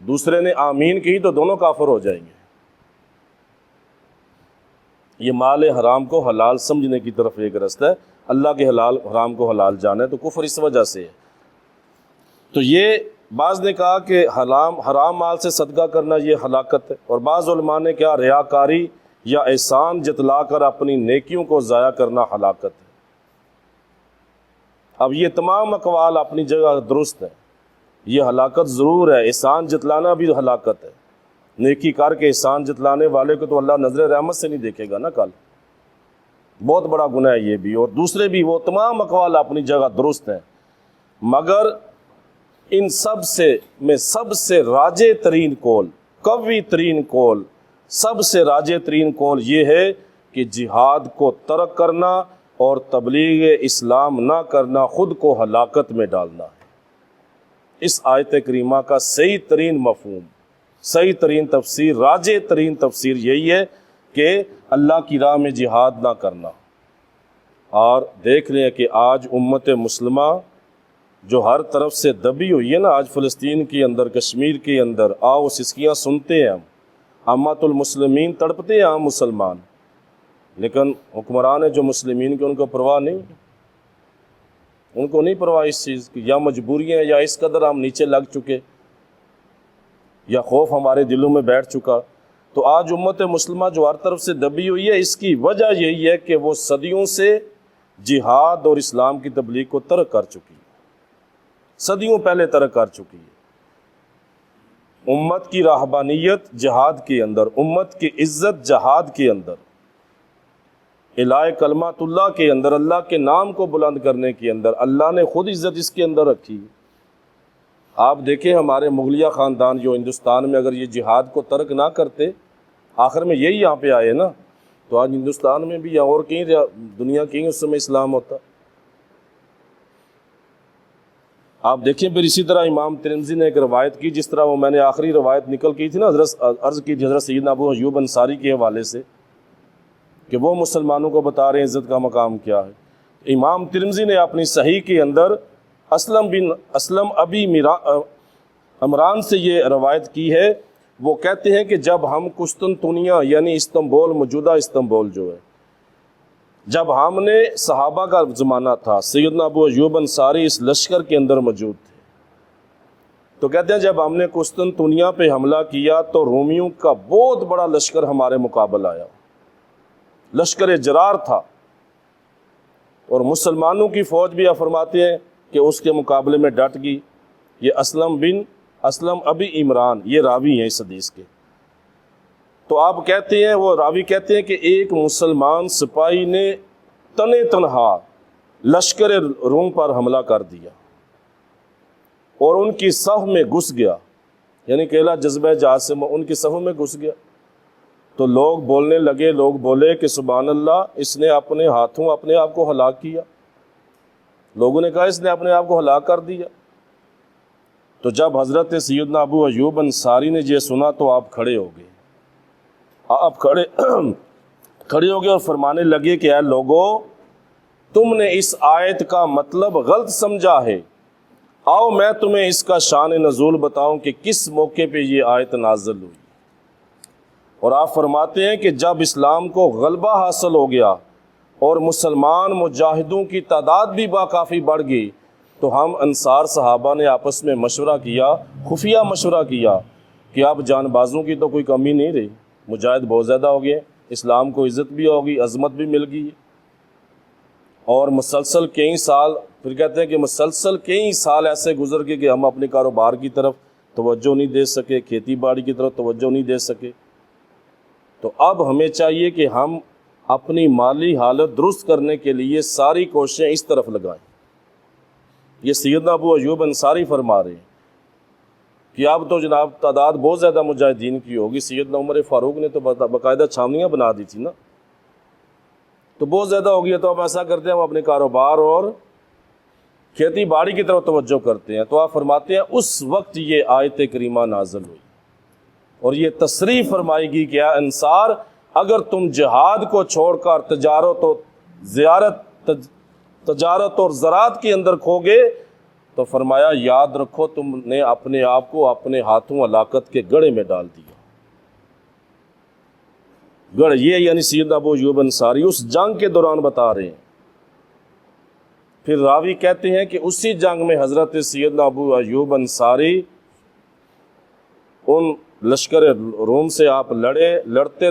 دوسرے نے آمین کی، تو دونوں کافر ہو جائیں گے۔ یہ مال حرام کو حلال سمجھنے کی طرف ایک رستہ ہے، اللہ کے حرام کو حلال جانا ہے، تو کفر اس وجہ سے ہے۔ تو یہ بعض نے کہا کہ حرام مال سے صدقہ کرنا یہ ہلاکت ہے، اور بعض علماء نے کہا ریاکاری یا احسان جتلا کر اپنی نیکیوں کو ضائع کرنا ہلاکت ہے۔ اب یہ تمام اقوال اپنی جگہ درست ہیں، یہ ہلاکت ضرور ہے، احسان جتلانا بھی ہلاکت ہے، نیکی کر کے احسان جتلانے والے کو تو اللہ نظر رحمت سے نہیں دیکھے گا نا کل، بہت بڑا گناہ ہے یہ بھی، اور دوسرے بھی، وہ تمام اقوال اپنی جگہ درست ہیں، مگر ان سب سے راجح ترین قول، قوی ترین قول، سب سے راجح ترین قول یہ ہے کہ جہاد کو ترک کرنا اور تبلیغ اسلام نہ کرنا خود کو ہلاکت میں ڈالنا ہے۔ اس آیت کریمہ کا صحیح ترین مفہوم، صحیح ترین تفسیر، راجح ترین تفسیر یہی ہے کہ اللہ کی راہ میں جہاد نہ کرنا۔ اور دیکھ لیں کہ آج امت مسلمہ جو ہر طرف سے دبی ہوئی ہے نا، آج فلسطین کے اندر، کشمیر کے اندر آؤ سسکیاں سنتے ہیں ہم، امت المسلمین تڑپتے ہیں عام مسلمان، لیکن حکمران ہے جو مسلمین کے ان کو پرواہ نہیں، ان کو نہیں پرواہ اس چیز کی، یا مجبوریاں، یا اس قدر ہم نیچے لگ چکے، یا خوف ہمارے دلوں میں بیٹھ چکا۔ تو آج امت مسلمہ جو ہر طرف سے دبی ہوئی ہے، اس کی وجہ یہی ہے کہ وہ صدیوں سے جہاد اور اسلام کی تبلیغ کو ترک کر چکی ہے، صدیوں پہلے ترک کر چکی ہے۔ امت کی راہبانیت جہاد کے اندر، امت کی عزت جہاد کے اندر، الہ کلمات اللہ کے اندر، اللہ کے نام کو بلند کرنے کے اندر، اللہ نے خود عزت اس کے اندر رکھی۔ آپ دیکھیں ہمارے مغلیہ خاندان جو ہندوستان میں اگر یہ جہاد کو ترک نہ کرتے، آخر میں یہی یہاں پہ آئے نا، تو آج ہندوستان میں بھی یا اور کہیں دنیا کہیں اس میں اسلام ہوتا۔ آپ دیکھیں پھر اسی طرح امام ترمذی نے ایک روایت کی، جس طرح وہ میں نے آخری روایت نکل کی تھی نا، عرض کی تھی حضرت سیدنا ابو ایوب انصاری کے حوالے سے کہ وہ مسلمانوں کو بتا رہے ہیں عزت کا مقام کیا ہے۔ امام ترمذی نے اپنی صحیح کے اندر اسلم ابی عمران سے یہ روایت کی ہے، وہ کہتے ہیں کہ جب ہم قسطنطنیہ یعنی استنبول، موجودہ استنبول جو ہے، جب ہم نے صحابہ کا زمانہ تھا، سیدنا ابو ایوب انصاری اس لشکر کے اندر موجود تھے، تو کہتے ہیں جب ہم نے قسطنطنیہ پہ حملہ کیا تو رومیوں کا بہت بڑا لشکر ہمارے مقابل آیا، لشکر جرار تھا، اور مسلمانوں کی فوج بھی آپ فرماتے ہیں کہ اس کے مقابلے میں ڈٹ گئی۔ یہ اسلم ابی عمران یہ راوی ہیں اس حدیث کے۔ تو آپ کہتے ہیں، وہ راوی کہتے ہیں کہ ایک مسلمان سپاہی نے تنے تنہا لشکر روم پر حملہ کر دیا اور ان کی صف میں گھس گیا، یعنی اکیلا جذبہ جہاد سے ان کی صف میں گھس گیا۔ تو لوگ بولنے لگے، لوگ بولے کہ سبحان اللہ، اس نے اپنے ہاتھوں اپنے آپ کو ہلاک کیا۔ لوگوں نے کہا اس نے اپنے آپ کو ہلاک کر دیا۔ تو جب حضرت سیدنا ابو ایوب انصاری نے یہ سنا تو آپ کھڑے ہو گئے، آپ کھڑے ہو گئے اور فرمانے لگے کہ اے لوگو، تم نے اس آیت کا مطلب غلط سمجھا ہے، آؤ میں تمہیں اس کا شان نزول بتاؤں کہ کس موقع پہ یہ آیت نازل ہوئی۔ اور آپ فرماتے ہیں کہ جب اسلام کو غلبہ حاصل ہو گیا اور مسلمان مجاہدوں کی تعداد بھی کافی بڑھ گئی، تو ہم انصار صحابہ نے آپس میں مشورہ کیا، خفیہ مشورہ کیا کہ اب جان بازوں کی تو کوئی کمی نہیں رہی، مجاہد بہت زیادہ ہو گئے، اسلام کو عزت بھی ہوگی، عظمت بھی مل گئی، اور مسلسل کئی سال، پھر کہتے ہیں کہ مسلسل کئی سال ایسے گزر گئے کہ ہم اپنے کاروبار کی طرف توجہ نہیں دے سکے، کھیتی باڑی کی طرف توجہ نہیں دے سکے۔ تو اب ہمیں چاہیے کہ ہم اپنی مالی حالت درست کرنے کے لیے ساری کوششیں اس طرف لگائیں۔ یہ سیدنا ابو ایوب انصاری فرما رہے ہیں کہ اب تو جناب تعداد بہت زیادہ مجاہدین کی ہوگی، سیدنا عمر فاروق نے تو باقاعدہ چھاونیاں بنا دی تھی نا، تو بہت زیادہ ہو گیا، تو اب ایسا کرتے ہیں ہم اپنے کاروبار اور کھیتی باڑی کی طرف توجہ کرتے ہیں۔ تو آپ فرماتے ہیں اس وقت یہ آیت کریمہ نازل ہوئی اور یہ تصریح فرمائی گئی کہ اے انصار، اگر تم جہاد کو چھوڑ کر تجارت اور زراعت کے اندر کھو گے تو فرمایا یاد رکھو تم نے اپنے آپ کو اپنے ہاتھوں ہلاکت کے گڑھے میں ڈال دیا۔ گڑھ یہ یعنی سیدنا ابو ایوب انصاری اس جنگ کے دوران بتا رہے ہیں۔ پھر راوی کہتے ہیں کہ اسی جنگ میں حضرت سیدنا ابو ایوب انصاری ان لشکر روم سے آپ لڑتے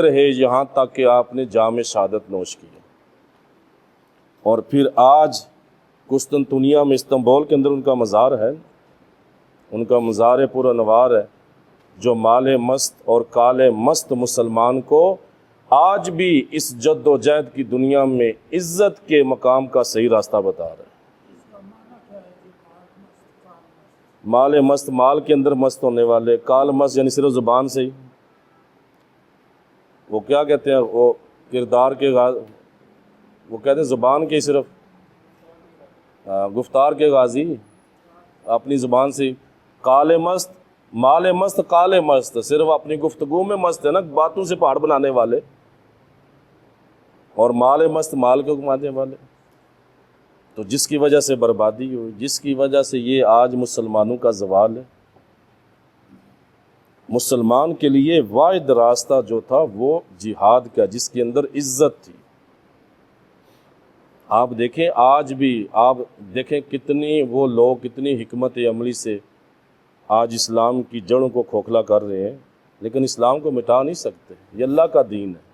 رہے یہاں تک کہ آپ نے جام شہادت نوش کیا۔ اور پھر آج قسطنطنیہ میں استنبول کے اندر ان کا مزار ہے، ان کا مزار پر انوار ہے، جو مال مست اور کال مست مسلمان کو آج بھی اس جد و جہد کی دنیا میں عزت کے مقام کا صحیح راستہ بتا رہا ہے۔ مال مست، مال کے اندر مست ہونے والے، کال مست یعنی صرف زبان سے ہی، وہ کیا کہتے ہیں، وہ کردار کے وہ کہتے ہیں زبان کے صرف گفتار کے غازی، اپنی زبان سے کالے مست مال مست کالے مست، صرف اپنی گفتگو میں مست ہے نا، باتوں سے پہاڑ بنانے والے، اور مال مست مال کو گھمانے والے۔ تو جس کی وجہ سے بربادی ہوئی، جس کی وجہ سے یہ آج مسلمانوں کا زوال ہے۔ مسلمان کے لیے واحد راستہ جو تھا وہ جہاد کا، جس کے اندر عزت تھی۔ آپ دیکھیں آج بھی، آپ دیکھیں کتنی وہ لوگ کتنی حکمت عملی سے آج اسلام کی جڑوں کو کھوکھلا کر رہے ہیں، لیکن اسلام کو مٹا نہیں سکتے۔ یہ اللہ کا دین ہے،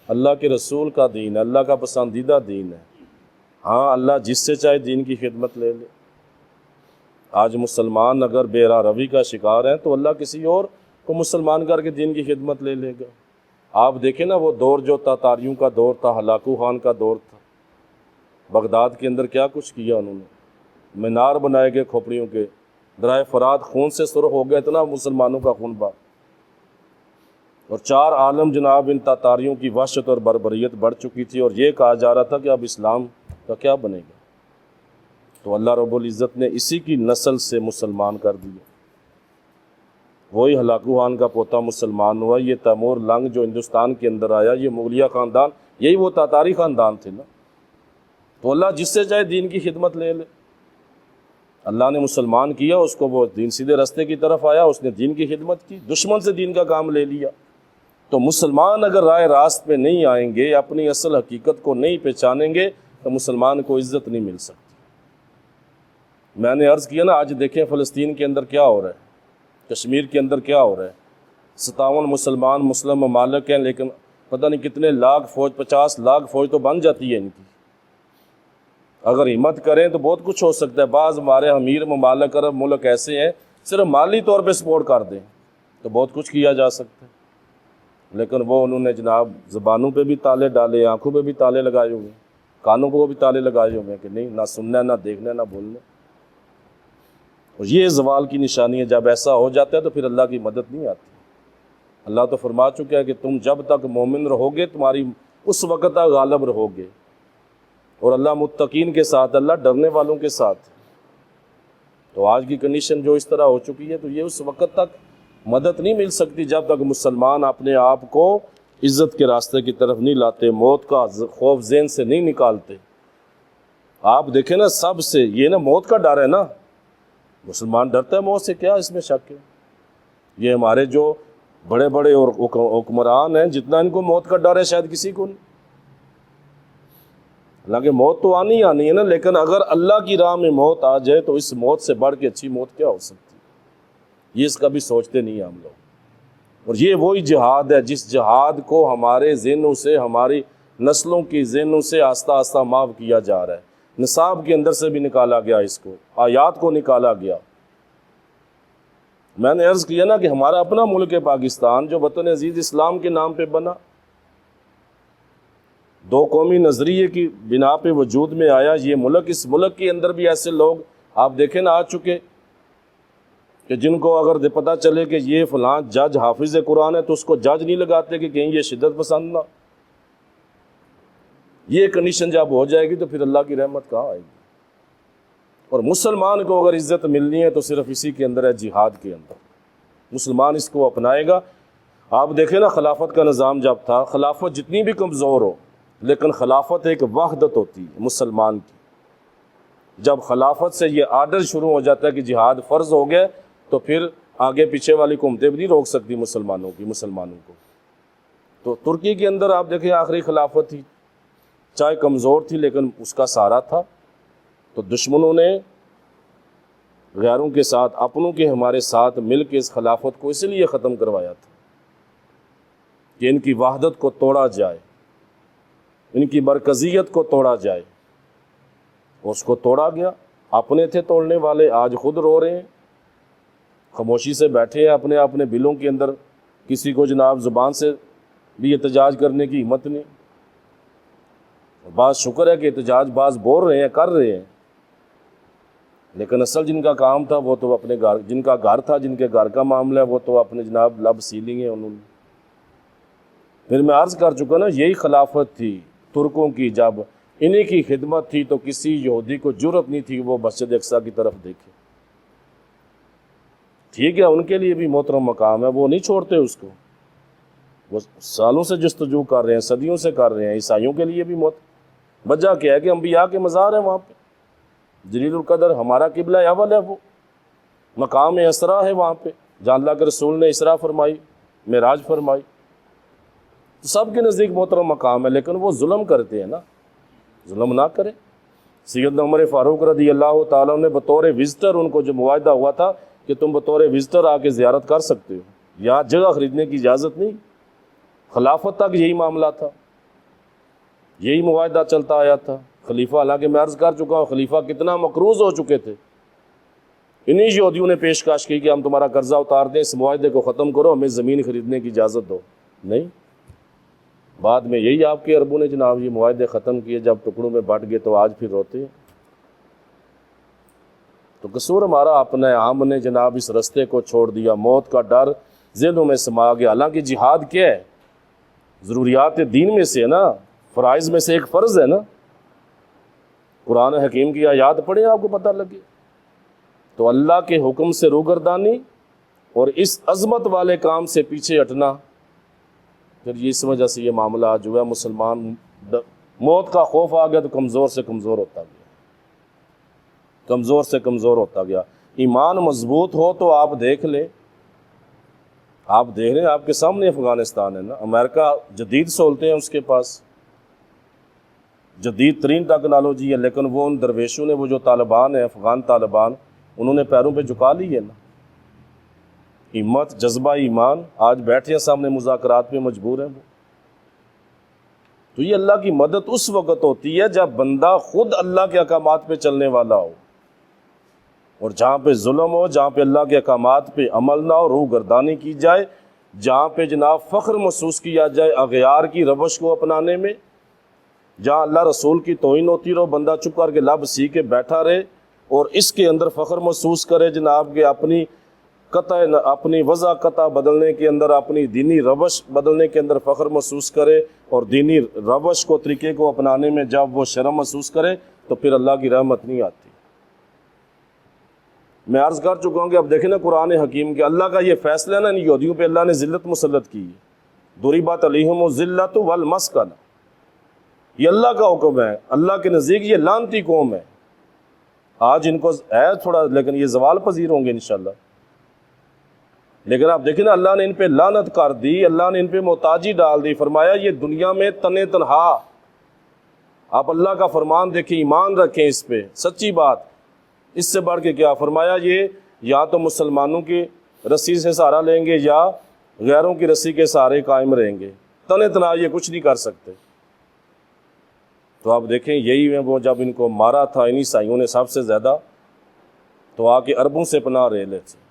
اللہ کے رسول کا دین ہے، اللہ کا پسندیدہ دین ہے۔ ہاں اللہ جس سے چاہے دین کی خدمت لے لے۔ آج مسلمان اگر بے راہ روی کا شکار ہیں تو اللہ کسی اور کو مسلمان کر کے دین کی خدمت لے لے گا۔ آپ دیکھیں نا وہ دور جو تاتاریوں کا دور تھا، ہلاکو خان کا دور تھا، بغداد کے اندر کیا کچھ کیا انہوں نے، مینار بنائے گئے کھوپڑیوں کے، درائے فرات خون سے سرخ ہو گیا، اتنا مسلمانوں کا خون بہا، اور 4 عالم جناب ان تاتاریوں کی وحشت اور بربریت بڑھ چکی تھی، اور یہ کہا جا رہا تھا کہ اب اسلام کا کیا بنے گا۔ تو اللہ رب العزت نے اسی کی نسل سے مسلمان کر دیا، وہی ہلاکو خان کا پوتا مسلمان ہوا۔ یہ تیمور لنگ جو ہندوستان کے اندر آیا، یہ مغلیہ خاندان، یہی وہ تاتاری خاندان تھے نا۔ تو اللہ جس سے چاہے دین کی خدمت لے لے۔ اللہ نے مسلمان کیا، اس کو وہ دین سیدھے راستے کی طرف آیا، اس نے دین کی خدمت کی، دشمن سے دین کا کام لے لیا۔ تو مسلمان اگر رائے راست پہ نہیں آئیں گے، اپنی اصل حقیقت کو نہیں پہچانیں گے، تو مسلمان کو عزت نہیں مل سکتی۔ میں نے عرض کیا نا، آج دیکھیں فلسطین کے اندر کیا ہو رہا ہے، کشمیر کے اندر کیا ہو رہا ہے۔ 57 مسلمان مسلم ممالک ہیں، لیکن پتہ نہیں کتنے لاکھ فوج، 50 لاکھ فوج تو بن جاتی ہے ان کی۔ اگر ہمت کریں تو بہت کچھ ہو سکتا ہے۔ بعض ہمارے امیر ممالک عرب ملک ایسے ہیں، صرف مالی طور پہ سپورٹ کر دیں تو بہت کچھ کیا جا سکتا ہے، لیکن وہ انہوں نے جناب زبانوں پہ بھی تالے ڈالے، آنکھوں پہ بھی تالے لگائے ہوئے، کانوں کو بھی تالے لگائے ہوئے کہ نہیں، نہ سننا، نہ دیکھنا، نہ بولنا۔ اور یہ زوال کی نشانی ہے۔ جب ایسا ہو جاتا ہے تو پھر اللہ کی مدد نہیں آتی۔ اللہ تو فرما چکا ہے کہ تم جب تک مومن رہو گے، تمہاری اس وقت تک غالب رہو گے، اور اللہ متقین کے ساتھ، اللہ ڈرنے والوں کے ساتھ۔ تو آج کی کنڈیشن جو اس طرح ہو چکی ہے، تو یہ اس وقت تک مدد نہیں مل سکتی جب تک مسلمان اپنے آپ کو عزت کے راستے کی طرف نہیں لاتے، موت کا خوف ذہن سے نہیں نکالتے۔ آپ دیکھیں نا، سب سے یہ نا موت کا ڈر ہے نا، مسلمان ڈرتا ہے موت سے، کیا اس میں شک ہے؟ یہ ہمارے جو بڑے بڑے اور حکمران ہیں، جتنا ان کو موت کا ڈر ہے شاید کسی کو نہیں۔ حالانکہ موت تو آنی ہے نا، لیکن اگر اللہ کی راہ میں موت آ جائے تو اس موت سے بڑھ کے اچھی موت کیا ہو سکتی ہے؟ یہ اس کا بھی سوچتے نہیں ہیں ہم لوگ۔ اور یہ وہی جہاد ہے جس جہاد کو ہمارے ذہنوں سے، ہماری نسلوں کی ذہنوں سے آہستہ آہستہ محو کیا جا رہا ہے۔ نصاب کے اندر سے بھی نکالا گیا، اس کو آیات کو نکالا گیا۔ میں نے عرض کیا نا کہ ہمارا اپنا ملک ہے پاکستان، جو وطن عزیز اسلام کے نام پہ بنا، 2 قومی نظریے کی بنا پہ وجود میں آیا یہ ملک۔ اس ملک کے اندر بھی ایسے لوگ آپ دیکھیں نا آ چکے کہ جن کو اگر پتہ چلے کہ یہ فلاں جج حافظ قرآن ہے تو اس کو جج نہیں لگاتے کہ کہیں یہ شدت پسند نہ۔ یہ کنڈیشن جب ہو جائے گی تو پھر اللہ کی رحمت کہاں آئے گی؟ اور مسلمان کو اگر عزت ملنی ہے تو صرف اسی کے اندر ہے، جہاد کے اندر۔ مسلمان اس کو اپنائے گا۔ آپ دیکھیں نا، خلافت کا نظام جب تھا، خلافت جتنی بھی کمزور ہو، لیکن خلافت ایک وحدت ہوتی ہے مسلمان کی۔ جب خلافت سے یہ آرڈر شروع ہو جاتا ہے کہ جہاد فرض ہو گیا، تو پھر آگے پیچھے والی قومتیں بھی نہیں روک سکتی مسلمانوں کو۔ تو ترکی کے اندر آپ دیکھیں آخری خلافت تھی، چاہے کمزور تھی لیکن اس کا سہارا تھا۔ تو دشمنوں نے غیروں کے ساتھ، اپنوں کے ہمارے ساتھ مل کے اس خلافت کو اس لیے ختم کروایا تھا کہ ان کی وحدت کو توڑا جائے، ان کی مرکزیت کو توڑا جائے۔ اس کو توڑا گیا، اپنے تھے توڑنے والے، آج خود رو رہے ہیں، خاموشی سے بیٹھے ہیں اپنے اپنے بلوں کے اندر، کسی کو جناب زبان سے بھی احتجاج کرنے کی ہمت نہیں۔ بعض شکر ہے کہ احتجاج بعض بول رہے ہیں، کر رہے ہیں، لیکن اصل جن کا کام تھا وہ تو اپنے گھر، جن کا گھر تھا، جن کے گھر کا معاملہ ہے، وہ تو اپنے جناب لب سیلیں گے انہوں نے۔ پھر میں عرض کر چکا نا، یہی خلافت تھی ترکوں کی، جب انہی کی خدمت تھی تو کسی یہودی کو جرأت نہیں تھی کہ وہ مسجد اقصیٰ کی طرف دیکھے۔ ٹھیک ہے، ان کے لیے بھی محترم مقام ہے، وہ نہیں چھوڑتے اس کو، وہ سالوں سے جستجو کر رہے ہیں، صدیوں سے کر رہے ہیں۔ عیسائیوں کے لیے بھی وجہ کیا ہے کہ انبیاء کے مزار ہیں وہاں پہ، جلیل القدر ہمارا قبلہ اول ہے، وہ مقام اسرا ہے وہاں پہ، جہاں اللہ کے رسول نے اسرا فرمائی، معراج فرمائی، تو سب کے نزدیک محترم مقام ہے، لیکن وہ ظلم کرتے ہیں نا، ظلم نہ کرے۔ سیدنا عمر فاروق رضی اللہ تعالیٰ نے بطور وزٹر، ان کو جو معاہدہ ہوا تھا کہ تم بطور وزٹر آ کے زیارت کر سکتے ہو، یہاں جگہ خریدنے کی اجازت نہیں، خلافت تک یہی معاملہ تھا، یہی معاہدہ چلتا آیا تھا۔ خلیفہ، حالانکہ میں عرض کر چکا ہوں خلیفہ کتنا مقروض ہو چکے تھے، انہی یہودیوں نے پیشکش کی کہ ہم تمہارا قرضہ اتار دیں، اس معاہدے کو ختم کرو، ہمیں زمین خریدنے کی اجازت دو، نہیں۔ بعد میں یہی آپ کے عربوں نے جناب یہ معاہدے ختم کیے، جب ٹکڑوں میں بٹ گئے تو آج پھر روتے ہیں۔ تو قصور ہمارا اپنا ہے، ہم نے جناب اس رستے کو چھوڑ دیا، موت کا ڈر ذہنوں میں سما گیا۔ حالانکہ جہاد کیا ہے؟ ضروریات دین میں سے ہے نا، فرائض میں سے ایک فرض ہے نا۔ قرآن حکیم کی آیات پڑھیں آپ کو پتہ لگے۔ تو اللہ کے حکم سے روگردانی اور اس عظمت والے کام سے پیچھے ہٹنا، پھر اس وجہ سے یہ معاملہ جو ہے مسلمان موت کا خوف آ گیا تو کمزور سے کمزور ہوتا گیا، کمزور سے کمزور ہوتا گیا۔ ایمان مضبوط ہو تو آپ دیکھ لیں، آپ دیکھ رہے ہیں آپ کے سامنے افغانستان ہے نا، امریکہ جدید سہولتیں ہیں اس کے پاس، جدید ترین ٹیکنالوجی ہے، لیکن وہ ان درویشوں نے، وہ جو طالبان ہیں افغان طالبان، انہوں نے پیروں پہ جھکا لی ہے نا۔ ہمت، جذبہ ایمان، آج بیٹھے ہیں سامنے مذاکرات پہ مجبور ہیں وہ۔ تو یہ اللہ کی مدد اس وقت ہوتی ہے جب بندہ خود اللہ کے احکامات پہ چلنے والا ہو، اور جہاں پہ ظلم ہو، جہاں پہ اللہ کے احکامات پہ عمل نہ ہو، روح گردانی کی جائے، جہاں پہ جناب فخر محسوس کیا جائے اغیار کی روش کو اپنانے میں، جہاں اللہ رسول کی توہین ہوتی رہو، بندہ چپ کر کے لب سی کے بیٹھا رہے اور اس کے اندر فخر محسوس کرے جناب کہ اپنی وضع قطع بدلنے کے اندر، اپنی دینی روش بدلنے کے اندر فخر محسوس کرے، اور دینی روش کو، طریقے کو اپنانے میں جب وہ شرم محسوس کرے تو پھر اللہ کی رحمت نہیں آتی۔ میں عرض کر چکا ہوں کہ اب دیکھیں نا قرآن حکیم کے اللہ کا یہ فیصلہ ہے نا، ان یہودیوں پہ اللہ نے ذلت مسلط کی ہے، ضربت علیہم الذلۃ والمسکنہ، یہ اللہ کا حکم ہے، اللہ کے نزدیک یہ لعنتی قوم ہے۔ آج ان کو ہے تھوڑا، لیکن یہ زوال پذیر ہوں گے انشاءاللہ۔ لیکن آپ دیکھیں نا اللہ نے ان پہ لعنت کر دی، اللہ نے ان پہ محتاجی ڈال دی، فرمایا یہ دنیا میں تنے تنہا۔ آپ اللہ کا فرمان دیکھیں، ایمان رکھیں اس پہ، سچی بات، اس سے بڑھ کے کیا فرمایا، یہ یا تو مسلمانوں کی رسی سے سہارا لیں گے یا غیروں کی رسی کے سہارے قائم رہیں گے، تنے تنہا یہ کچھ نہیں کر سکتے۔ تو آپ دیکھیں یہی ہے، وہ جب ان کو مارا تھا انہی عیسائیوں نے سب سے زیادہ، تو آ کے عربوں سے پناہ لے لیتے تھے،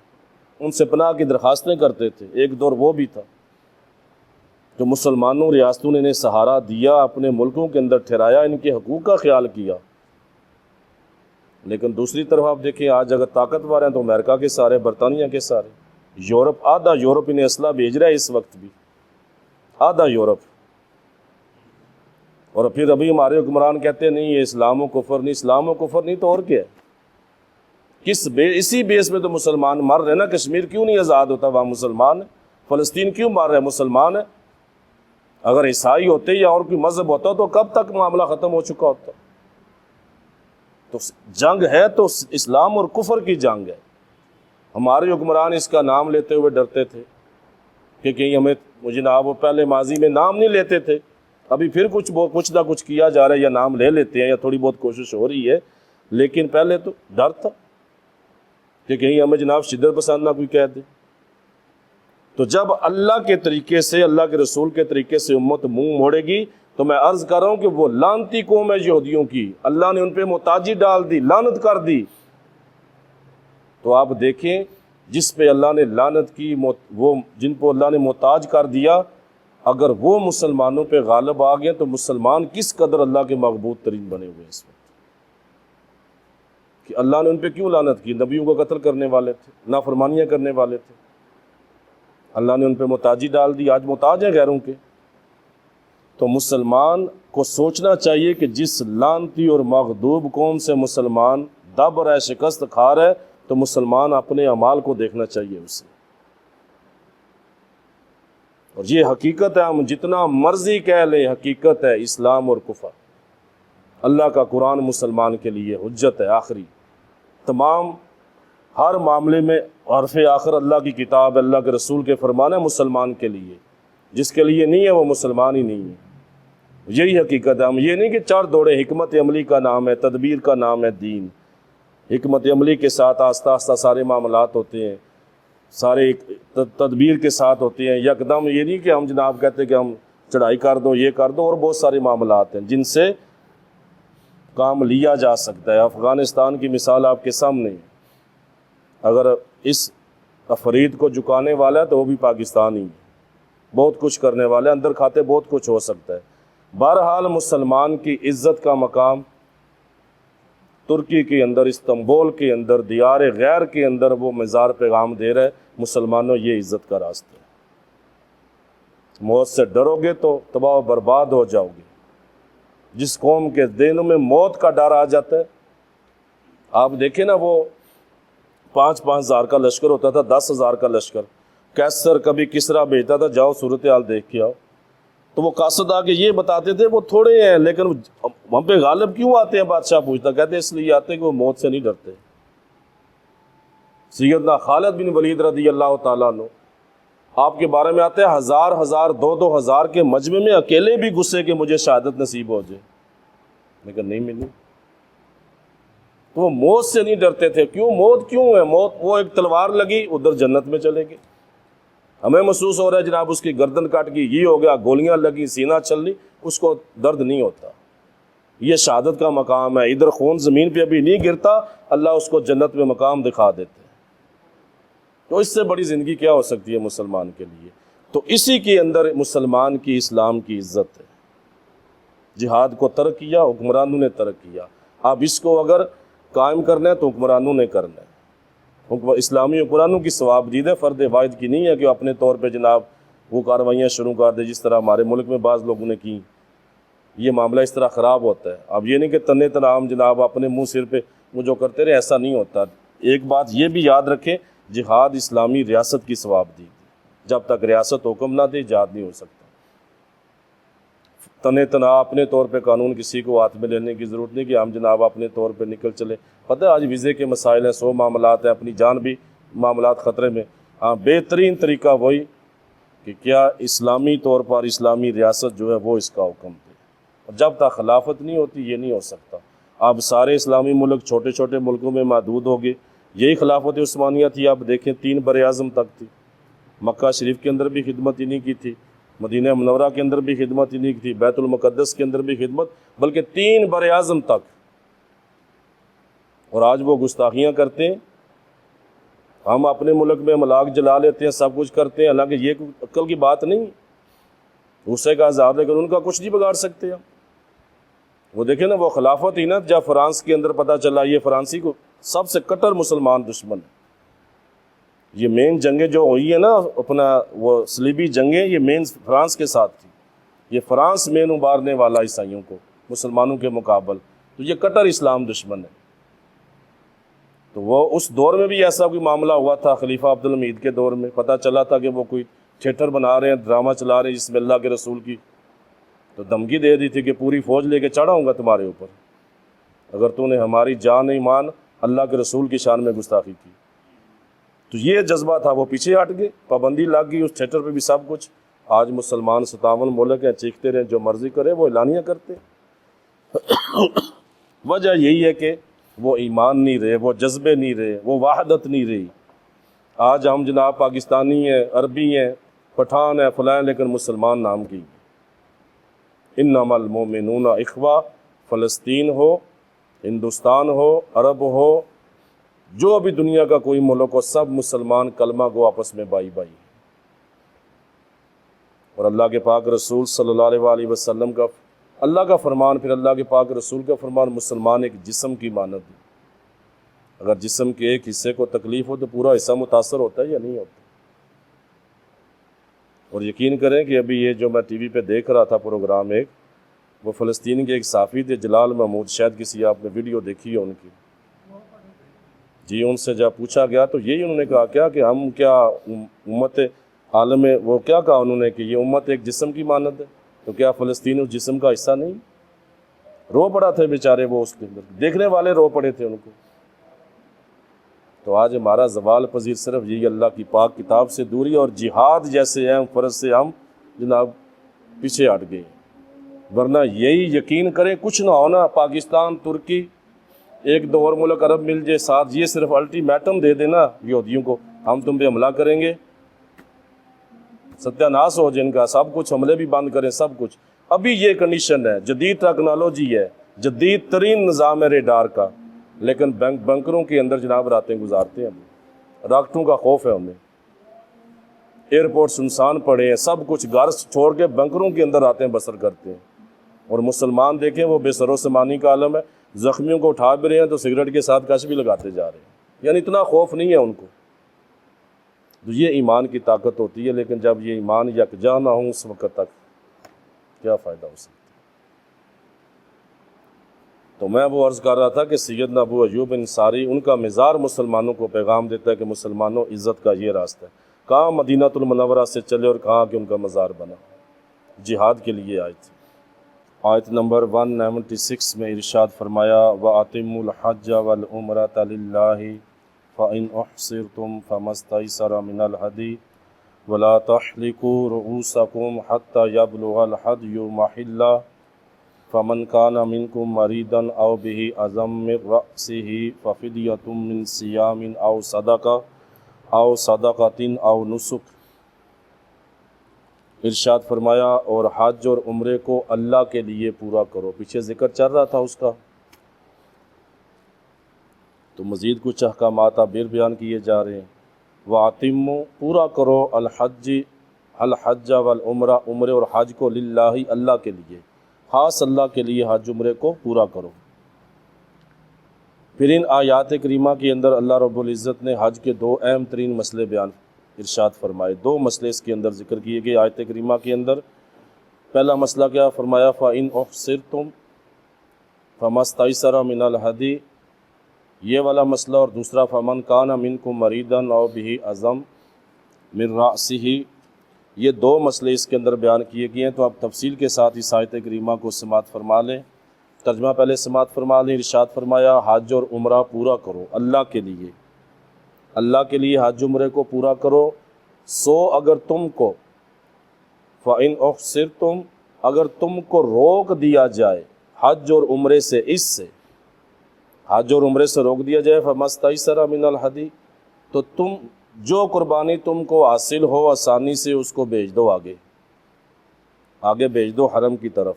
ان سے پناہ کی درخواستیں کرتے تھے۔ ایک دور وہ بھی تھا جو مسلمانوں ریاستوں نے انہیں سہارا دیا، اپنے ملکوں کے اندر ٹھہرایا، ان کے حقوق کا خیال کیا۔ لیکن دوسری طرف آپ دیکھیں آج اگر طاقتور ہیں تو امریکہ کے سارے، برطانیہ کے سارے، یورپ، آدھا یورپ انہیں اسلحہ بھیج رہا ہے اس وقت بھی، آدھا یورپ۔ اور پھر ابھی ہمارے حکمران کہتے ہیں نہیں یہ اسلام و کفر نہیں، اسلام و کفر نہیں تو اور کیا ہے؟ اسی بیس میں تو مسلمان مر رہے ہیں نا۔ کشمیر کیوں نہیں آزاد ہوتا؟ وہاں مسلمان ہے۔ فلسطین کیوں مار رہے ہیں؟ مسلمان ہے۔ اگر عیسائی ہوتے یا اور کوئی مذہب ہوتا تو کب تک معاملہ ختم ہو چکا ہوتا۔ تو جنگ ہے تو اسلام اور کفر کی جنگ ہے۔ ہمارے حکمران اس کا نام لیتے ہوئے ڈرتے تھے کہ کہیں ہمیں، جناب وہ پہلے ماضی میں نام نہیں لیتے تھے، ابھی پھر کچھ نہ کچھ کیا جا رہا ہے، یا نام لے لیتے ہیں یا تھوڑی بہت کوشش ہو رہی ہے، لیکن پہلے تو ڈر تھا کہ کہیں ہمیں جناب شدت پسند نہ کوئی کہہ دے۔ تو جب اللہ کے طریقے سے، اللہ کے رسول کے طریقے سے امت منہ موڑے گی تو میں عرض کر رہا ہوں کہ وہ لعنتی قوم ہے یہودیوں کی، اللہ نے ان پہ محتاجی ڈال دی، لعنت کر دی۔ تو آپ دیکھیں جس پہ اللہ نے لعنت کی، وہ جن کو اللہ نے محتاج کر دیا، اگر وہ مسلمانوں پہ غالب آ گئے تو مسلمان کس قدر اللہ کے مغبوط ترین بنے ہوئے اس وقت، کہ اللہ نے ان پہ کیوں لعنت کی؟ نبیوں کو قتل کرنے والے تھے، نافرمانیاں کرنے والے تھے، اللہ نے ان پہ محتاجی ڈال دی، آج محتاج ہیں غیروں کے۔ تو مسلمان کو سوچنا چاہیے کہ جس لعنتی اور مغضوب قوم سے مسلمان دب رہا ہے، شکست کھا رہا ہے، تو مسلمان اپنے اعمال کو دیکھنا چاہیے اسے۔ اور یہ حقیقت ہے، ہم جتنا مرضی کہہ لیں، حقیقت ہے اسلام اور کفر۔ اللہ کا قرآن مسلمان کے لیے حجت ہے آخری، تمام ہر معاملے میں حرف آخر اللہ کی کتاب ہے، اللہ کے رسول کے فرمان ہے مسلمان کے لیے۔ جس کے لیے نہیں ہے وہ مسلمان ہی نہیں ہے۔ یہی حقیقت ہے۔ ہم یہ نہیں کہ چار دوڑے، حکمت عملی کا نام ہے، تدبیر کا نام ہے دین۔ حکمت عملی کے ساتھ آہستہ آہستہ سارے معاملات ہوتے ہیں، سارے تدبیر کے ساتھ ہوتے ہیں۔ یکدم یہ نہیں کہ ہم جناب کہتے کہ ہم چڑھائی کر دو، یہ کر دو، اور بہت سارے معاملات ہیں جن سے کام لیا جا سکتا ہے۔ افغانستان کی مثال آپ کے سامنے ہے، اگر اس افرید کو جھکانے والا ہے تو وہ بھی پاکستانی ہے، بہت کچھ کرنے والا ہے، اندر کھاتے بہت کچھ ہو سکتا ہے۔ بہرحال مسلمان کی عزت کا مقام ترکی کے اندر، استنبول کے اندر، دیار غیر کے اندر وہ مزار پیغام دے رہا ہے، مسلمانوں یہ عزت کا راستہ ہے۔ موت سے ڈرو گے تو تباہ و برباد ہو جاؤ گے۔ جس قوم کے دلوں میں موت کا ڈر آ جاتا ہے، آپ دیکھیں نا، وہ 5,000 ہزار کا لشکر ہوتا تھا، 10,000 کا لشکر، کیسر کبھی کسرا بھیجتا تھا، جاؤ صورتحال دیکھ کے آؤ، تو وہ قاصد آ کے یہ بتاتے تھے وہ تھوڑے ہیں لیکن ہم پہ غالب کیوں آتے ہیں؟ بادشاہ پوچھتا، کہتے اس لیے آتے کہ وہ موت سے نہیں ڈرتے۔ سیدنا خالد بن ولید رضی اللہ تعالیٰ عنہ آپ کے بارے میں آتے ہیں، 1,000 2,000 کے مجمع میں اکیلے بھی غصے کہ مجھے شہادت نصیب ہو جائے، لیکن نہیں ملی۔ تو وہ موت سے نہیں ڈرتے تھے۔ کیوں؟ موت کیوں ہے؟ موت وہ ایک تلوار لگی ادھر جنت میں چلے گئے، ہمیں محسوس ہو رہا ہے جناب اس کی گردن کاٹ گئی، یہ ہو گیا، گولیاں لگی، سینہ چل لی، اس کو درد نہیں ہوتا۔ یہ شہادت کا مقام ہے، ادھر خون زمین پہ ابھی نہیں گرتا، اللہ اس کو جنت میں مقام دکھا دیتے ہیں۔ تو اس سے بڑی زندگی کیا ہو سکتی ہے مسلمان کے لیے؟ تو اسی کے اندر مسلمان کی اسلام کی عزت ہے۔ جہاد کو ترک کیا، حکمرانوں نے ترک کیا، اب اس کو اگر قائم کرنا ہے تو حکمرانوں نے کرنا ہے۔ اسلامی حکمرانوں کی ثواب دید ہے، فرد واحد کی نہیں ہے کہ اپنے طور پہ جناب وہ کارروائیاں شروع کر دے جس طرح ہمارے ملک میں بعض لوگوں نے کی۔ یہ معاملہ اس طرح خراب ہوتا ہے۔ اب یہ نہیں کہ تنے تنام جناب اپنے منہ سر پہ وہ جو کرتے رہے، ایسا نہیں ہوتا۔ ایک بات یہ بھی یاد رکھیں، جہاد اسلامی ریاست کی ثواب دی، جب تک ریاست حکم نہ دے جہاد نہیں ہو سکتا۔ تنے تنا اپنے طور پہ قانون کسی کو ہاتھ میں لینے کی ضرورت نہیں کہ ہم جناب اپنے طور پہ نکل چلے۔ پتہ ہے آج ویزے کے مسائل ہیں، 100 معاملات ہیں، اپنی جان بھی معاملات خطرے میں۔ ہاں، بہترین طریقہ وہی کہ کیا اسلامی طور پر اسلامی ریاست جو ہے وہ اس کا حکم دے، اور جب تک خلافت نہیں ہوتی یہ نہیں ہو سکتا۔ اب سارے اسلامی ملک چھوٹے چھوٹے ملکوں میں محدود ہو گئے۔ یہی خلافت عثمانیہ تھی، آپ دیکھیں 3 بر اعظم تک تھی۔ مکہ شریف کے اندر بھی خدمت انہی کی تھی، مدینہ منورہ کے اندر بھی خدمت انہی کی تھی، بیت المقدس کے اندر بھی خدمت، بلکہ 3 بر اعظم تک۔ اور آج وہ گستاخیاں کرتے ہیں، ہم اپنے ملک میں ملاک جلا لیتے ہیں، سب کچھ کرتے ہیں، حالانکہ یہ کوئی عقل کی بات نہیں۔ غصے کا اظہار، لیکن ان کا کچھ نہیں بگاڑ سکتے ہم۔ وہ دیکھیں نا، وہ خلافت ہی نا، جب فرانس کے اندر پتہ چلا یہ فرانسی کو سب سے کٹر مسلمان دشمن ہے۔ یہ مین جنگیں جو ہوئی ہیں نا، اپنا وہ صلیبی جنگیں، یہ مین فرانس کے ساتھ تھی۔ یہ فرانس مین ابارنے والا عیسائیوں کو مسلمانوں کے مقابل، تو یہ کٹر اسلام دشمن ہے۔ تو وہ اس دور میں بھی ایسا کوئی معاملہ ہوا تھا، خلیفہ عبدالحمید کے دور میں پتہ چلا تھا کہ وہ کوئی تھیٹر بنا رہے ہیں، ڈرامہ چلا رہے ہیں جس میں اللہ کے رسول کی تو دھمکی دے دی تھی کہ پوری فوج لے کے چڑھاؤں گا تمہارے اوپر اگر تو نے ہماری جان ایمان اللہ کے رسول کی شان میں گستاخی کی۔ تو یہ جذبہ تھا، وہ پیچھے ہٹ گئے، پابندی لگ گئی اس تھیٹر پہ بھی سب کچھ۔ آج مسلمان 57 ملک ہیں، چیختے رہیں جو مرضی کرے، وہ اعلانیہ کرتے۔ وجہ یہی ہے کہ وہ ایمان نہیں رہے، وہ جذبے نہیں رہے، وہ وحدت نہیں رہی۔ آج ہم جناب پاکستانی ہیں، عربی ہیں، پٹھان ہیں، فلاں، لیکن مسلمان نام کی۔ انما المؤمنون اخوہ، فلسطین ہو، ہندوستان ہو، عرب ہو، جو بھی دنیا کا کوئی ملک ہو، سب مسلمان کلمہ کو آپس میں بائی بائی۔ اور اللہ کے پاک رسول صلی اللہ علیہ وآلہ وسلم کا اللہ کا فرمان، پھر اللہ کے پاک رسول کا فرمان، مسلمان ایک جسم کی مانند ہے۔ اگر جسم کے ایک حصے کو تکلیف ہو تو پورا حصہ متاثر ہوتا ہے یا نہیں ہوتا؟ اور یقین کریں کہ ابھی یہ جو میں ٹی وی پہ دیکھ رہا تھا پروگرام ایک، وہ فلسطین کے ایک صحافی تھے جلال محمود، شاید کسی آپ نے ویڈیو دیکھی ہے ان کی، جی ان سے جب پوچھا گیا تو یہی انہوں نے کہا کیا کہ ہم کیا امت عالم، وہ کیا کہا انہوں نے کہ یہ امت ایک جسم کی مانند ہے، تو کیا فلسطین اس جسم کا حصہ نہیں؟ رو پڑا تھے بیچارے وہ، اس کے اندر دیکھنے والے رو پڑے تھے ان کو۔ تو آج ہمارا زوال پذیر صرف یہی اللہ کی پاک کتاب سے دوری اور جہاد جیسے اہم فرض سے ہم جناب پیچھے ہٹ گئے، ورنہ یہی یقین کریں کچھ نہ ہونا، پاکستان، ترکی، ایک دو اور ملک عرب مل جائے ساتھ، یہ صرف الٹیمیٹم دے دینا یہودیوں کو، ہم تم پہ حملہ کریں گے، ستیہ ناس ہو جن کا، سب کچھ حملے بھی بند کریں، سب کچھ۔ ابھی یہ کنڈیشن ہے، جدید ٹیکنالوجی ہے، جدید ترین نظام ہے ریڈار کا، لیکن بنکروں کے اندر جناب راتیں گزارتے ہیں، راکٹوں کا خوف ہے انہیں، ایئرپورٹ سنسان پڑے ہیں، سب کچھ گھر چھوڑ کے بنکروں کے اندر راتیں بسر کرتے ہیں۔ اور مسلمان دیکھیں وہ بے سر و سامانی کا عالم ہے، زخمیوں کو اٹھا بھی رہے ہیں تو سگریٹ کے ساتھ کش بھی لگاتے جا رہے ہیں، یعنی اتنا خوف نہیں ہے ان کو۔ تو یہ ایمان کی طاقت ہوتی ہے، لیکن جب یہ ایمان یکجا نہ ہوں اس وقت تک کیا فائدہ ہو سکتا ہے؟ تو میں وہ عرض کر رہا تھا کہ سیدنا ابو ایوب انصاری، ان کا مزار مسلمانوں کو پیغام دیتا ہے کہ مسلمانوں عزت کا یہ راستہ ہے، کہاں مدینہ المنورہ سے چلے اور کہاں کہ ان کا مزار بنا، جہاد کے لیے آئے تھے۔ آیت نمبر 196 میں ارشاد فرمایا وَأَتِمُّوا الْحَجَّ وَالْعُمْرَةَ لِلَّهِ فَإِنْ أُحْصِرْتُمْ فَمَا اسْتَيْسَرَ مِنَ الْهَدْيِ وَلَا تَحْلِقُوا رُؤُوسَكُمْ حَتَّى يَبْلُغَ الْهَدْيُ مَحِلَّهُ فَمَنْ كَانَ مِنْكُمْ مَرِيضًا أَوْ بِهِ أَذًى مِّن رَّأْسِهِ فَفِدْيَةٌ مِّن صِيَامٍ أَوْ صَدَقَةٍ أَوْ نُسُكٍ۔ ارشاد فرمایا اور حج اور عمرے کو اللہ کے لیے پورا کرو، پیچھے ذکر چل رہا تھا اس کا، تو مزید کچھ احکامات ابیر بیان کیے جا رہے ہیں۔ وَأَتِمُّوا پورا کرو الحج والعمرہ، عمرے اور حج کو للہ اللہ کے لیے، خاص اللہ کے لیے حج عمرے کو پورا کرو۔ پھر ان آیات کریمہ کے اندر اللہ رب العزت نے حج کے دو اہم ترین مسئلے بیان ارشاد فرمائے، دو مسئلے اس کے اندر ذکر کیے گئے آیت کریمہ کے اندر۔ پہلا مسئلہ کیا فرمایا فَإِنْ أُحْصِرْتُمْ فَمَا اسْتَيْسَرَ مِنَ الْهَدْيِ، یہ والا مسئلہ، اور دوسرا فَمَنْ كَانَ مِنْكُمْ مَرِيضًا أَوْ بِهِ أَذًى مِّن رَّأْسِهِ، یہ دو مسئلے اس کے اندر بیان کیے گئے ہیں۔ تو آپ تفصیل کے ساتھ اس آیت کریمہ کو سماعت فرما لیں، ترجمہ پہلے سماعت فرما لیں۔ ارشاد فرمایا حج اور عمرہ پورا کرو اللہ کے لیے، اللہ کے لیے حج عمرے کو پورا کرو۔ سو اگر تم کو فَإِنْ أُحْصِرْتُمْ، اگر تم کو روک دیا جائے حج اور عمرے سے، اس سے حج اور عمرے سے روک دیا جائے، فَمَا اسْتَيْسَرَ مِنَ الْهَدْيِ، تو تم جو قربانی تم کو حاصل ہو آسانی سے اس کو بھیج دو، آگے بھیج دو حرم کی طرف۔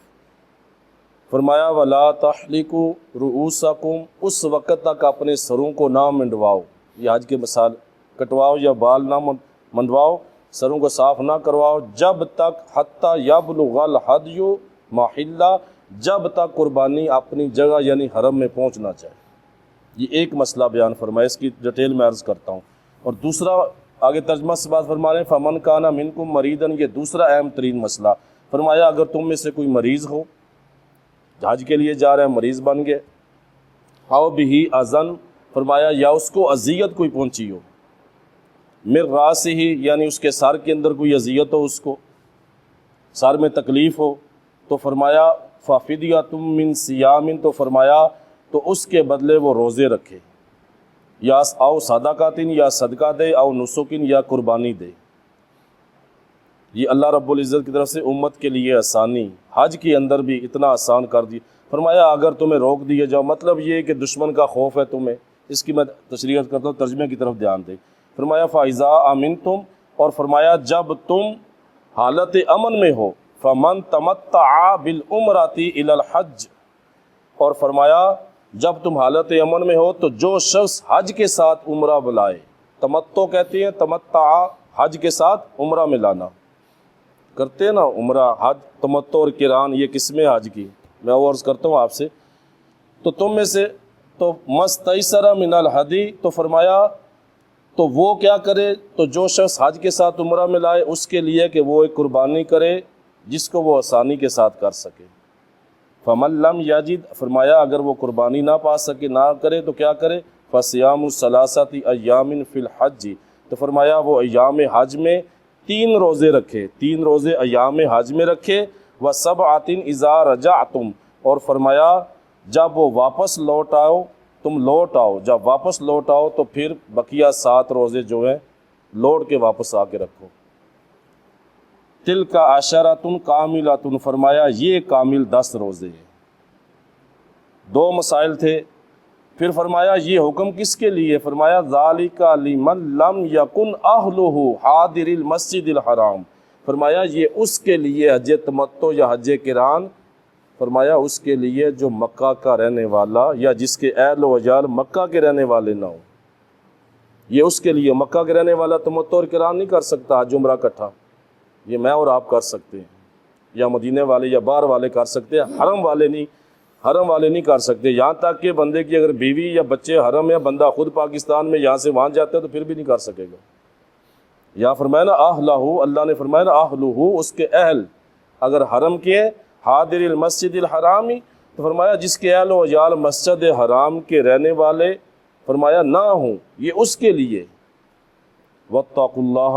فرمایا وَلَا تَحْلِقُوا رُؤُوسَكُمْ، اس وقت تک اپنے سروں کو نہ منڈواؤ، یہ حج کے مثال، کٹواؤ یا بال نہ منڈواؤ، سروں کو صاف نہ کرواؤ، جب تک حتیٰ یبلغ الہدی محلہ، جب تک قربانی اپنی جگہ یعنی حرم میں پہنچنا چاہے۔ یہ ایک مسئلہ بیان فرمایا، اس کی ڈیٹیل میں عرض کرتا ہوں۔ اور دوسرا آگے ترجمہ سے بات فرما رہے ہیں فَمَنْ كَانَ مِنْكُمْ مَرِيضًا، یہ دوسرا اہم ترین مسئلہ فرمایا اگر تم میں سے کوئی مریض ہو، حج کے لیے جا رہے ہیں مریض بن گئے، أَوْ بِهِ أَذًى، فرمایا یا اس کو اذیت کوئی پہنچی ہو، مِن رَأْسِهِ یعنی اس کے سر کے اندر کوئی اذیت ہو، اس کو سر میں تکلیف ہو، تو فرمایا فَفِدْيَةٌ مِّن صِيَامٍ، تو فرمایا تو اس کے بدلے وہ روزے رکھے، یا او صدقاتن، یا صدقہ دے، او نسکن، یا قربانی دے۔ یہ اللہ رب العزت کی طرف سے امت کے لیے آسانی، حج کے اندر بھی اتنا آسان کر دی۔ فرمایا اگر تمہیں روک دیے جاؤ، مطلب یہ کہ دشمن کا خوف ہے تمہیں، اس کی میں تشریح کرتا ہوں، ترجمے کی طرف دھیان دیں۔ فرمایا فَإِذَا أَمِنْتُمْ، اور فرمایا جب تم حالت امن میں ہو، فَمَنْ تَمَتَّعَ بِالْعُمْرَةِ إِلَى الْحَجِّ، اور فرمایا جب تم حالت امن میں ہو تو جو شخص حج کے ساتھ عمرہ بلائے، تمتع کہتے ہیں، تمتع حج کے ساتھ عمرہ ملانا، کرتے ہیں نا عمرہ، حج، تمتع اور قران، یہ قسمیں حج کی، میں وہ عرض کرتا ہوں آپ سے۔ تو تم میں سے تو مستیسر من الہدی، تو فرمایا تو وہ کیا کرے؟ تو جو شخص حج کے ساتھ عمرہ میں لائے اس کے لیے کہ وہ ایک قربانی کرے جس کو وہ آسانی کے ساتھ کر سکے۔ فمن لم یجد، فرمایا اگر وہ قربانی نہ پا سکے، نہ کرے تو کیا کرے؟ فصیام ثلاثۃ ایام فی الحج، تو فرمایا وہ ایام حج میں 3 روزے رکھے، 3 روزے ایام حج میں رکھے۔ وسبعۃ اذا رجعتم، اور فرمایا جب وہ واپس لوٹ آؤ، تم لوٹ آؤ، جب واپس لوٹ آؤ تو پھر بقیہ 7 روزے جو ہیں لوٹ کے واپس آ کے رکھو۔ تلک عشرۃ کاملۃ، فرمایا یہ کامل 10 روزے ہیں۔ 2 مسائل تھے، پھر فرمایا یہ حکم کس کے لیے؟ فرمایا ذالک لمن لم یکن اہلہ حاضر المسجد الحرام، فرمایا یہ اس کے لیے حج تمتع یا حج قران، فرمایا اس کے لیے جو مکہ کا رہنے والا یا جس کے اہل و عیال مکہ کے رہنے والے نہ ہوں، یہ اس کے لیے مکہ کے رہنے والا تمتع اور قران نہیں کر سکتا حج عمرہ اکٹھا، یہ میں اور آپ کر سکتے ہیں، یا مدینے والے یا باہر والے کر سکتے ہیں، حرم والے نہیں کر سکتے۔ یہاں تک کہ بندے کی اگر بیوی یا بچے حرم یا بندہ خود پاکستان میں یہاں سے وہاں جاتا ہے تو پھر بھی نہیں کر سکے گا۔ یا فرمایا نا اہلہ، اللہ نے فرمایا نا اہلہ، اس کے اہل اگر حرم کے ہیں، حاضر المسجد الحرامی، تو فرمایا جس کے اہل و عیال مسجد حرام کے رہنے والے فرمایا نہ ہوں، یہ اس کے لیے۔ واتقوا اللہ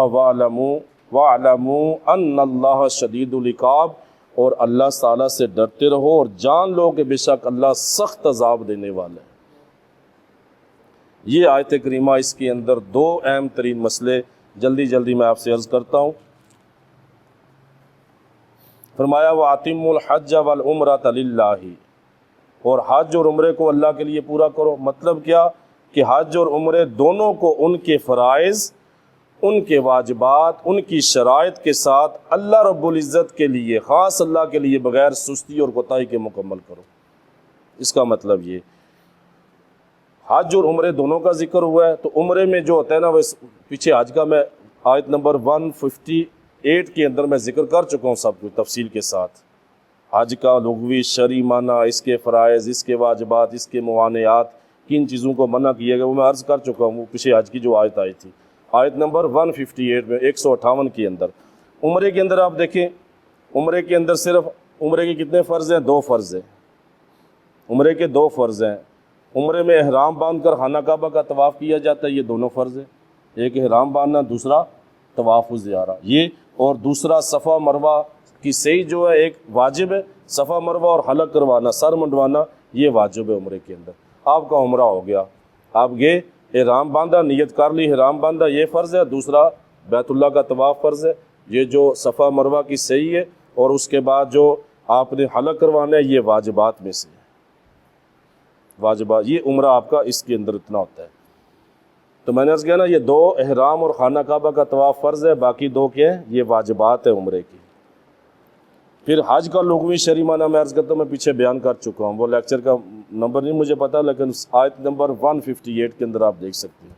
واعلموا ان اللہ شدید العقاب، اور اللہ تعالیٰ سے ڈرتے رہو اور جان لو کہ بے شک اللہ سخت عذاب دینے والا ہے۔ یہ آیت کریمہ، اس کے اندر 2 اہم ترین مسئلے جلدی میں آپ سے عرض کرتا ہوں۔ فرمایا وَأَتِمُّوا الْحَجَّ وَالْعُمْرَةَ لِلَّهِ، اور حج اور عمرے کو اللہ کے لیے پورا کرو۔ مطلب کیا کہ حج اور عمرے دونوں کو ان کے فرائض، ان کے واجبات، ان کی شرائط کے ساتھ اللہ رب العزت کے لیے، خاص اللہ کے لیے بغیر سستی اور کوتاہی کے مکمل کرو۔ اس کا مطلب یہ حج اور عمرے دونوں کا ذکر ہوا ہے، تو عمرے میں جو ہوتا ہے نا، وہ پیچھے حج کا میں آیت نمبر 158 کے اندر میں ذکر کر چکا ہوں سب کچھ تفصیل کے ساتھ، حج کا لغوی شرعی معنی، اس کے فرائض، اس کے واجبات، اس کے موانعات، کن چیزوں کو منع کیا گیا وہ میں عرض کر چکا ہوں، وہ پیچھے حج کی جو آیت آئی تھی، آیت نمبر 158 میں 158 کے اندر۔ عمرے کے اندر آپ دیکھیں، عمرے کے اندر صرف عمرے کے کتنے فرض ہیں؟ 2 فرض ہیں، عمرے کے 2 فرض ہیں۔ عمرے میں احرام باندھ کر خانہ کعبہ کا طواف کیا جاتا ہے، یہ دونوں فرض ہیں، ایک احرام باندھنا، دوسرا طواف الزیارہ، یہ، اور دوسرا صفا مروہ کی صحیح جو ہے ایک واجب ہے، صفا مروہ اور حلق کروانا، سر منڈوانا، یہ واجب ہے عمرے کے اندر۔ آپ کا عمرہ ہو گیا، آپ گئے، احرام باندھا، نیت کر لی، احرام باندھا، یہ فرض ہے، دوسرا بیت اللہ کا طواف فرض ہے، یہ جو صفا مروہ کی صحیح ہے، اور اس کے بعد جو آپ نے حلق کروانا ہے، یہ واجبات میں سے ہے، واجبات، یہ عمرہ آپ کا اس کے اندر اتنا ہوتا ہے۔ تو میں نے عرض کیا نا، یہ 2 احرام اور خانہ کعبہ کا طواف فرض ہے، باقی 2 کیا ہیں؟ یہ واجبات ہیں عمرے کی۔ پھر حج کا لغوی شرعی معنی میں عرض کرتا ہوں، میں پیچھے بیان کر چکا ہوں، وہ لیکچر کا نمبر نہیں مجھے پتا، لیکن آیت نمبر 158 کے اندر آپ دیکھ سکتے ہیں۔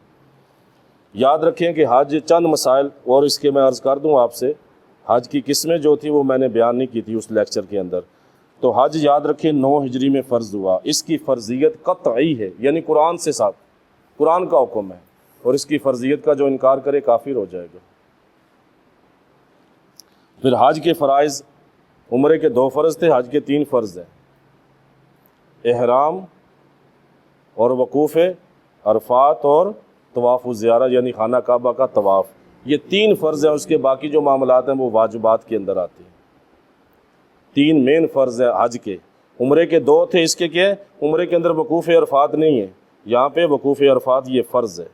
یاد رکھیں کہ حج چند مسائل، اور اس کے میں عرض کر دوں آپ سے، حج کی قسمیں جو تھی وہ میں نے بیان نہیں کی تھی اس لیکچر کے اندر۔ تو حج یاد رکھیں 9 ہجری میں فرض ہوا، اس کی فرضیت قطعی ہے، یعنی قرآن سے ساتھ، قرآن کا حکم ہے، اور اس کی فرضیت کا جو انکار کرے کافر ہو جائے گا۔ پھر حج کے فرائض، عمرے کے 2 فرض تھے، حج کے 3 فرض ہیں، احرام اور وقوف عرفات اور طواف الزیارہ یعنی خانہ کعبہ کا طواف، یہ 3 فرض ہیں، اس کے باقی جو معاملات ہیں وہ واجبات کے اندر آتے ہیں۔ 3 مین فرض ہیں حج کے، عمرے کے 2 تھے، اس کے کیا ہے؟ عمرے کے اندر وقوف عرفات نہیں ہے، یہاں پہ وقوف عرفات یہ فرض ہے۔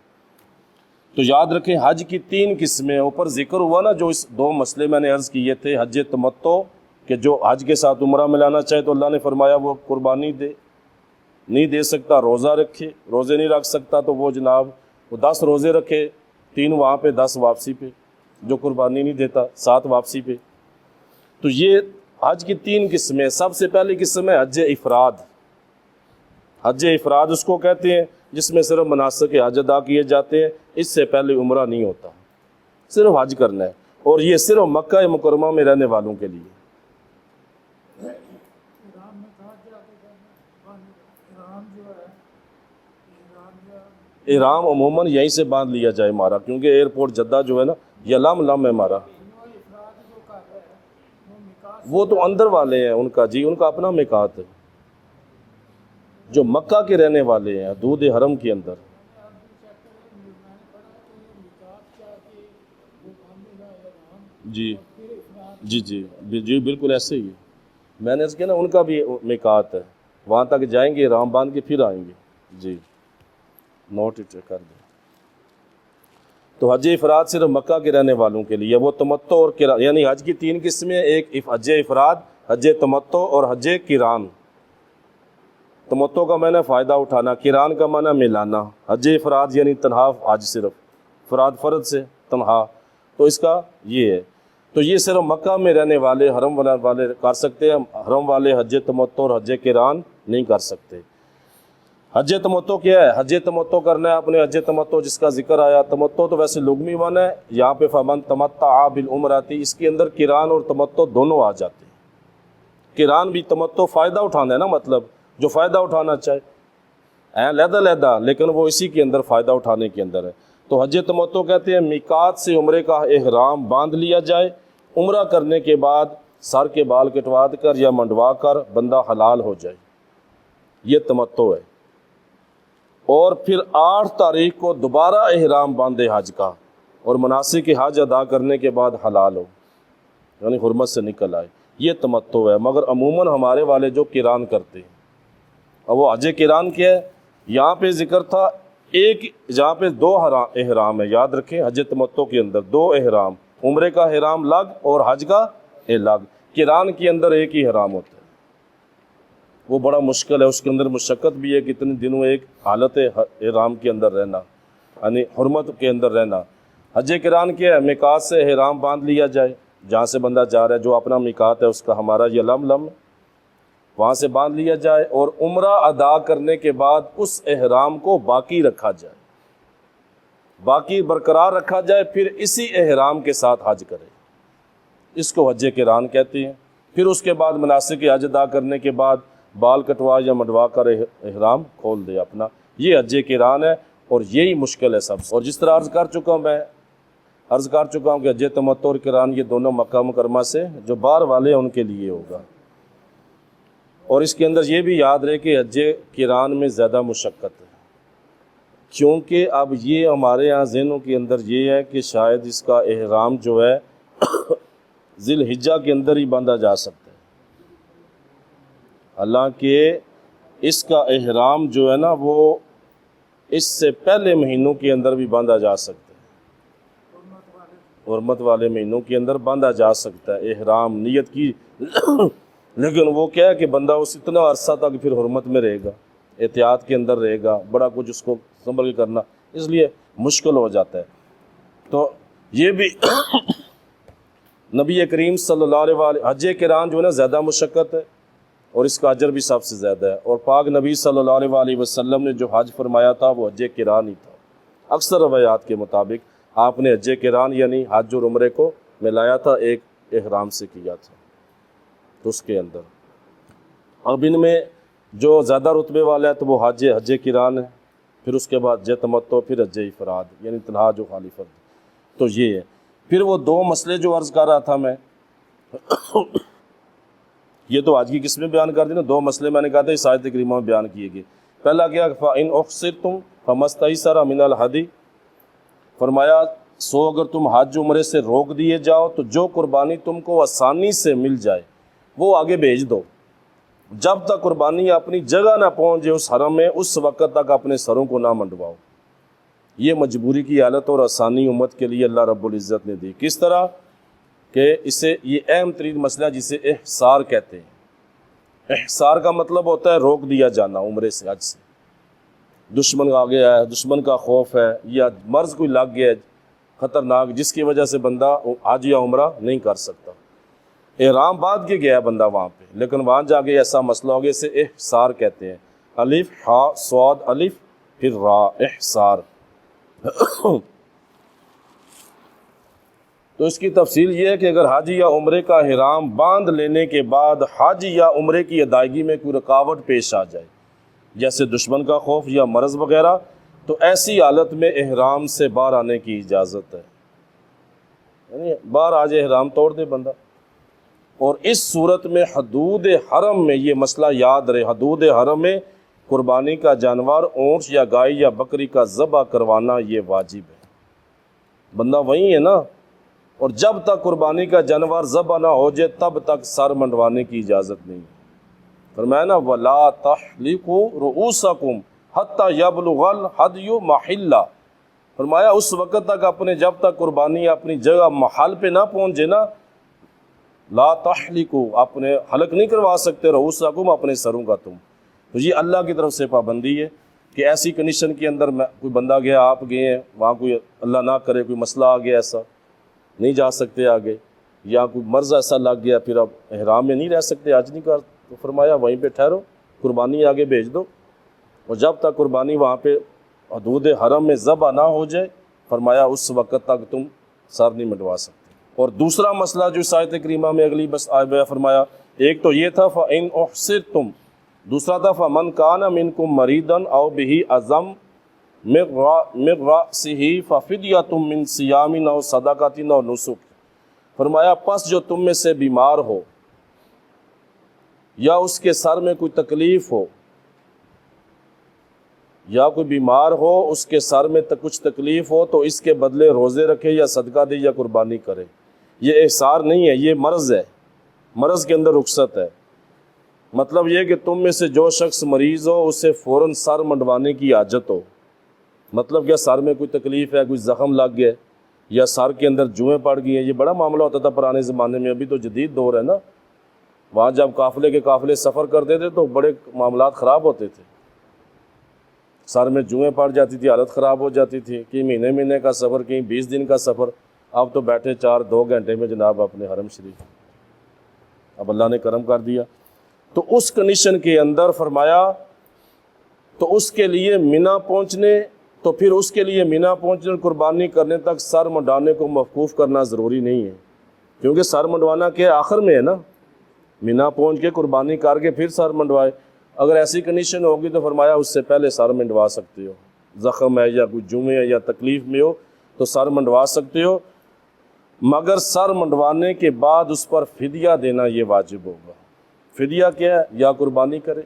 تو یاد رکھیں حج کی 3 قسمیں، اوپر ذکر ہوا نا جو اس 2 مسئلے میں نے عرض کیے تھے، حج تمتع کہ جو حج کے ساتھ عمرہ ملانا چاہے تو اللہ نے فرمایا وہ قربانی دے، نہیں دے سکتا روزہ رکھے، روزے نہیں رکھ سکتا تو وہ جناب وہ 10 روزے رکھے، 3 وہاں پہ 10 واپسی پہ، جو قربانی نہیں دیتا 7 واپسی پہ۔ تو یہ حج کی 3 قسمیں، سب سے پہلی قسم ہے حج افراد۔ حج افراد اس کو کہتے ہیں جس میں صرف مناسک حج ادا کیے جاتے ہیں، اس سے پہلے عمرہ نہیں ہوتا، صرف حج کرنا ہے، اور یہ صرف مکہ مکرمہ میں رہنے والوں کے لیے۔ احرام عموماً یہیں سے باندھ لیا جائے ہمارا، کیونکہ ایئرپورٹ جدہ جو ہے نا یہ لم ہے ہمارا، وہ تو اندر والے ہیں ان کا، جی ان کا اپنا میقات ہے، جو مکہ کے رہنے والے ہیں حدود حرم کے اندر۔ جی جی جی جی بالکل ایسے ہی ہے، میں نے کیا نا ان کا بھی میقات ہے، وہاں تک جائیں گے احرام باندھ کے پھر آئیں گے۔ جی نوٹ کر دیں۔ تو حج افراد صرف مکہ کے رہنے والوں کے لیے، وہ تمتع اور قران، یعنی حج کی 3 قسمیں، ایک حج افراد، حج تمتع اور حج قران۔ تمتع کا معنی فائدہ اٹھانا، قران کا معنی ملانا، حج افراد یعنی تنہا حج، صرف فراد فرد سے تنہا، تو اس کا یہ ہے۔ تو یہ صرف مکہ میں رہنے والے حرم والے کر سکتے ہیں، حرم والے حج تمتع اور حج قران نہیں کر سکتے۔ حج تمتع کیا ہے؟ حج تمتع کرنا ہے اپنے، حج تمتع جس کا ذکر آیا، تمتع تو ویسے لغوی معنی ہے، یہاں پہ فمن تمتع بالعمرۃ، اس کے اندر قران اور تمتع دونوں آ جاتے ہیں۔ قران بھی تمتع فائدہ اٹھانا ہے نا، مطلب جو فائدہ اٹھانا چاہے علیحدہ، لیکن وہ اسی کے اندر فائدہ اٹھانے کے اندر ہے۔ تو حج تمتع کہتے ہیں میقات سے عمرے کا احرام باندھ لیا جائے، عمرہ کرنے کے بعد سر کے بال کٹوا کر یا منڈوا کر بندہ حلال ہو جائے، یہ تمتع ہے۔ اور پھر 8 تاریخ کو دوبارہ احرام باندھے حج کا، اور مناسک حج ادا کرنے کے بعد حلال ہو، یعنی حرمت سے نکل آئے، یہ تمتع ہے۔ مگر عموماً ہمارے والے جو قران کرتے ہیں، اور وہ حج قران کیا ہے؟ یہاں پہ ذکر تھا ایک، جہاں پہ 2 احرام ہے، یاد رکھیں حج تمتع کے اندر 2 احرام، عمرے کا احرام الگ اور حج کا الگ، قران کے اندر ایک ہی احرام ہوتا ہے، وہ بڑا مشکل ہے، اس کے اندر مشقت بھی ہے، کتنے دنوں ایک حالت احرام کے اندر رہنا، یعنی حرمت کے اندر رہنا۔ حج قران کیا ہے؟ میقات سے احرام باندھ لیا جائے، جہاں سے بندہ جا رہا ہے، جو اپنا میقات ہے اس کا، ہمارا یہ لم وہاں سے باندھ لیا جائے، اور عمرہ ادا کرنے کے بعد اس احرام کو باقی رکھا جائے، باقی برقرار رکھا جائے، پھر اسی احرام کے ساتھ حج کرے، اس کو حج قران کہتے ہیں۔ پھر اس کے بعد مناسک حج ادا کرنے کے بعد بال کٹوا یا منڈوا کر احرام کھول دے اپنا، یہ حج قران ہے، اور یہی مشکل ہے سب سے۔ اور جس طرح عرض کر چکا ہوں کہ حج تمتع اور قران یہ دونوں مکہ مکرمہ سے جو باہر والے ہیں ان کے لیے ہوگا۔ اور اس کے اندر یہ بھی یاد رہے کہ حج قران میں زیادہ مشقت ہے، کیونکہ اب یہ ہمارے ہاں ذہنوں کے اندر یہ ہے کہ شاید اس کا احرام جو ہے ذی الحجہ کے اندر ہی باندھا جا سکتا ہے، حالانکہ اس کا احرام جو ہے نا وہ اس سے پہلے مہینوں کے اندر بھی باندھا جا سکتا ہے، حرمت والے مہینوں کے اندر باندھا جا سکتا ہے احرام نیت کی، لیکن وہ کیا ہے کہ بندہ اس اتنا عرصہ تک پھر حرمت میں رہے گا، احتیاط کے اندر رہے گا، بڑا کچھ اس کو سنبھل کے کرنا، اس لیے مشکل ہو جاتا ہے۔ تو یہ بھی نبی کریم صلی اللہ علیہ وآلہ، حج قران جو ہے نا زیادہ مشقت ہے، اور اس کا اجر بھی سب سے زیادہ ہے، اور پاک نبی صلی اللہ علیہ وآلہ وسلم نے جو حج فرمایا تھا وہ حج قران ہی تھا۔ اکثر روایات کے مطابق آپ نے حج قران یعنی حج اور عمرے کو ملایا تھا، ایک احرام سے کیا تھا۔ تو اس کے اندر اب ان میں جو زیادہ رتبے والا ہے تو وہ حج قران ہے، پھر اس کے بعد حج تمتع، پھر حج افراد یعنی تنہا جو خالی فرد، تو یہ ہے۔ پھر وہ 2 مسئلے جو عرض کر رہا تھا میں، یہ تو آج کی قسمیں بیان کر دی نا، 2 مسئلے میں نے کہا تھا اس آیت کریمہ میں بیان کیے گئے۔ پہلا کیا؟ فَإِنْ أُحْصِرْتُمْ فَمَا اسْتَيْسَرَ مِنَ الْهَدْيِ، فرمایا سو اگر تم حج عمرے سے روک دیے جاؤ تو جو قربانی تم کو آسانی سے مل جائے وہ آگے بھیج دو، جب تک قربانی اپنی جگہ نہ پہنچے اس حرم میں اس وقت تک اپنے سروں کو نہ منڈواؤ۔ یہ مجبوری کی حالت اور آسانی امت کے لیے اللہ رب العزت نے دی۔ کس طرح کہ اسے یہ اہم ترین مسئلہ جسے احصار کہتے ہیں۔ احصار کا مطلب ہوتا ہے روک دیا جانا عمرے سے، حج سے، دشمن آ گیا ہے، دشمن کا خوف ہے، یا مرض کوئی لگ گیا ہے خطرناک جس کی وجہ سے بندہ حج یا عمرہ نہیں کر سکتا، احرام باندھ کے گیا ہے بندہ وہاں پہ، لیکن وہاں جا کے ایسا مسئلہ ہو گیا، اسے احصار کہتے ہیں، الف ہا صاد الف پھر را، احصار۔ تو اس کی تفصیل یہ ہے کہ اگر حج یا عمرے کا احرام باندھ لینے کے بعد حج یا عمرے کی ادائیگی میں کوئی رکاوٹ پیش آ جائے، جیسے دشمن کا خوف یا مرض وغیرہ، تو ایسی حالت میں احرام سے باہر آنے کی اجازت ہے، یعنی باہر آ جائے، احرام توڑ دے بندہ۔ اور اس صورت میں حدود حرم میں یہ مسئلہ یاد رہے، حدود حرم میں قربانی کا جانور اونٹ یا گائے یا بکری کا ذبح کروانا یہ واجب ہے، بندہ وہیں ہے نا، اور جب تک قربانی کا جانور ذبح نہ ہو جائے تب تک سر منڈوانے کی اجازت نہیں ہے۔ فرمایا نا وَلَا تَحْلِقُوا رُؤُوسَكُمْ حَتَّى يَبْلُغَ الْهَدْيُ مَحِلَّهُ، فرمایا اس وقت تک اپنے، جب تک قربانی اپنی جگہ محل پہ نہ پہنچے نا، لا تحلقوا، اپنے حلق نہیں کروا سکتے، رؤوسکم، اپنے سروں کا تم۔ تو یہ اللہ کی طرف سے پابندی ہے کہ ایسی کنڈیشن کے اندر کوئی بندہ گیا، آپ گئے ہیں وہاں، کوئی اللہ نہ کرے کوئی مسئلہ آ گیا ایسا، نہیں جا سکتے آگے، یا کوئی مرض ایسا لگ گیا پھر اب احرام میں نہیں رہ سکتے، حج نہیں کر، تو فرمایا وہیں پہ ٹھہرو، قربانی آگے بھیج دو، اور جب تک قربانی وہاں پہ حدود حرم میں ذبح نہ ہو جائے، فرمایا اس وقت تک تم سر نہیں منڈوا سکتے۔ اور دوسرا مسئلہ جو اس آیت کریمہ میں اگلی بس آئے فرمایا، ایک تو یہ تھا فَإِنْ أُحْصِرْتُمْ، دوسرا تھا فَمَنْ كَانَ مِنْكُمْ مَرِيضًا أَوْ بِهِ أَذًى مِنْ رَأْسِهِ فَفِدْيَةٌ مِنْ صِيَامٍ أَوْ صَدَقَةٍ أَوْ نُسُكٍ، فرمایا پس جو تم میں سے بیمار ہو یا اس کے سر میں کوئی تکلیف ہو، یا کوئی بیمار ہو اس کے سر میں کچھ تکلیف ہو، تو اس کے بدلے روزے رکھے یا صدقہ دے یا قربانی کرے۔ یہ احصار نہیں ہے، یہ مرض ہے، مرض کے اندر رخصت ہے۔ مطلب یہ کہ تم میں سے جو شخص مریض ہو اسے فوراً سر منڈوانے کی حاجت ہو، مطلب کیا سر میں کوئی تکلیف ہے، کوئی زخم لگ گیا، یا سر کے اندر جوئیں پڑ گئی ہیں، یہ بڑا معاملہ ہوتا تھا پرانے زمانے میں، ابھی تو جدید دور ہے نا، وہاں جب قافلے کے قافلے سفر کرتے تھے تو بڑے معاملات خراب ہوتے تھے، سر میں جوئیں پڑ جاتی تھی، حالت خراب ہو جاتی تھی، کہیں مہینے کا سفر، کہیں 20 دن کا سفر، اب تو بیٹھے 2 گھنٹے میں جناب اپنے حرم شریف، اب اللہ نے کرم کر دیا۔ تو اس کنڈیشن کے اندر فرمایا تو اس کے لیے مینا پہنچنے، تو پھر اس کے لیے مینا پہنچنے اور قربانی کرنے تک سر منڈوانے کو موقوف کرنا ضروری نہیں ہے، کیونکہ سر منڈوانا کے آخر میں ہے نا، مینا پہنچ کے قربانی کر کے پھر سر منڈوائے۔ اگر ایسی کنڈیشن ہوگی تو فرمایا اس سے پہلے سر منڈوا سکتے ہو، زخم ہے یا کوئی جمعے ہے یا تکلیف میں ہو تو سر منڈوا سکتے ہو، مگر سر منڈوانے کے بعد اس پر فدیہ دینا یہ واجب ہوگا۔ فدیہ کیا ہے؟ یا قربانی کرے۔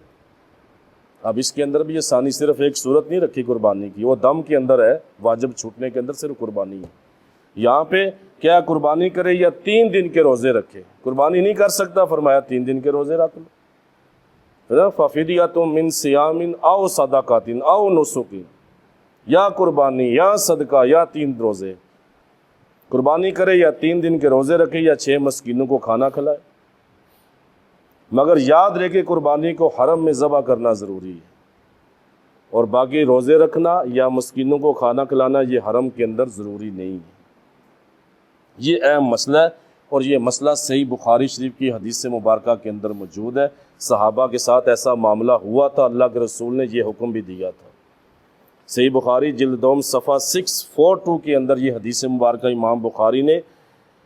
اب اس کے اندر بھی یہ ثانی صرف ایک صورت نہیں رکھی قربانی کی، وہ دم کے اندر ہے، واجب چھوٹنے کے اندر صرف قربانی ہے۔ یہاں پہ کیا قربانی کرے یا 3 دن کے روزے رکھے، قربانی نہیں کر سکتا، فرمایا 3 دن کے روزے رکھ لو، فَفِدْيَةٌ مِّن صِيَامٍ أَوْ صَدَقَةٍ أَوْ نُسُكٍ، یا قربانی یا صدقہ یا 3 روزے، قربانی کرے یا 3 دن کے روزے رکھے یا 6 مسکینوں کو کھانا کھلائے، مگر یاد رکھے قربانی کو حرم میں ذبح کرنا ضروری ہے، اور باقی روزے رکھنا یا مسکینوں کو کھانا کھلانا یہ حرم کے اندر ضروری نہیں ہے۔ یہ اہم مسئلہ ہے، اور یہ مسئلہ صحیح بخاری شریف کی حدیث مبارکہ کے اندر موجود ہے، صحابہ کے ساتھ ایسا معاملہ ہوا تھا، اللہ کے رسول نے یہ حکم بھی دیا تھا۔ صحیح بخاری جلد دوم صفحہ 642 کے اندر یہ حدیث مبارکہ امام بخاری نے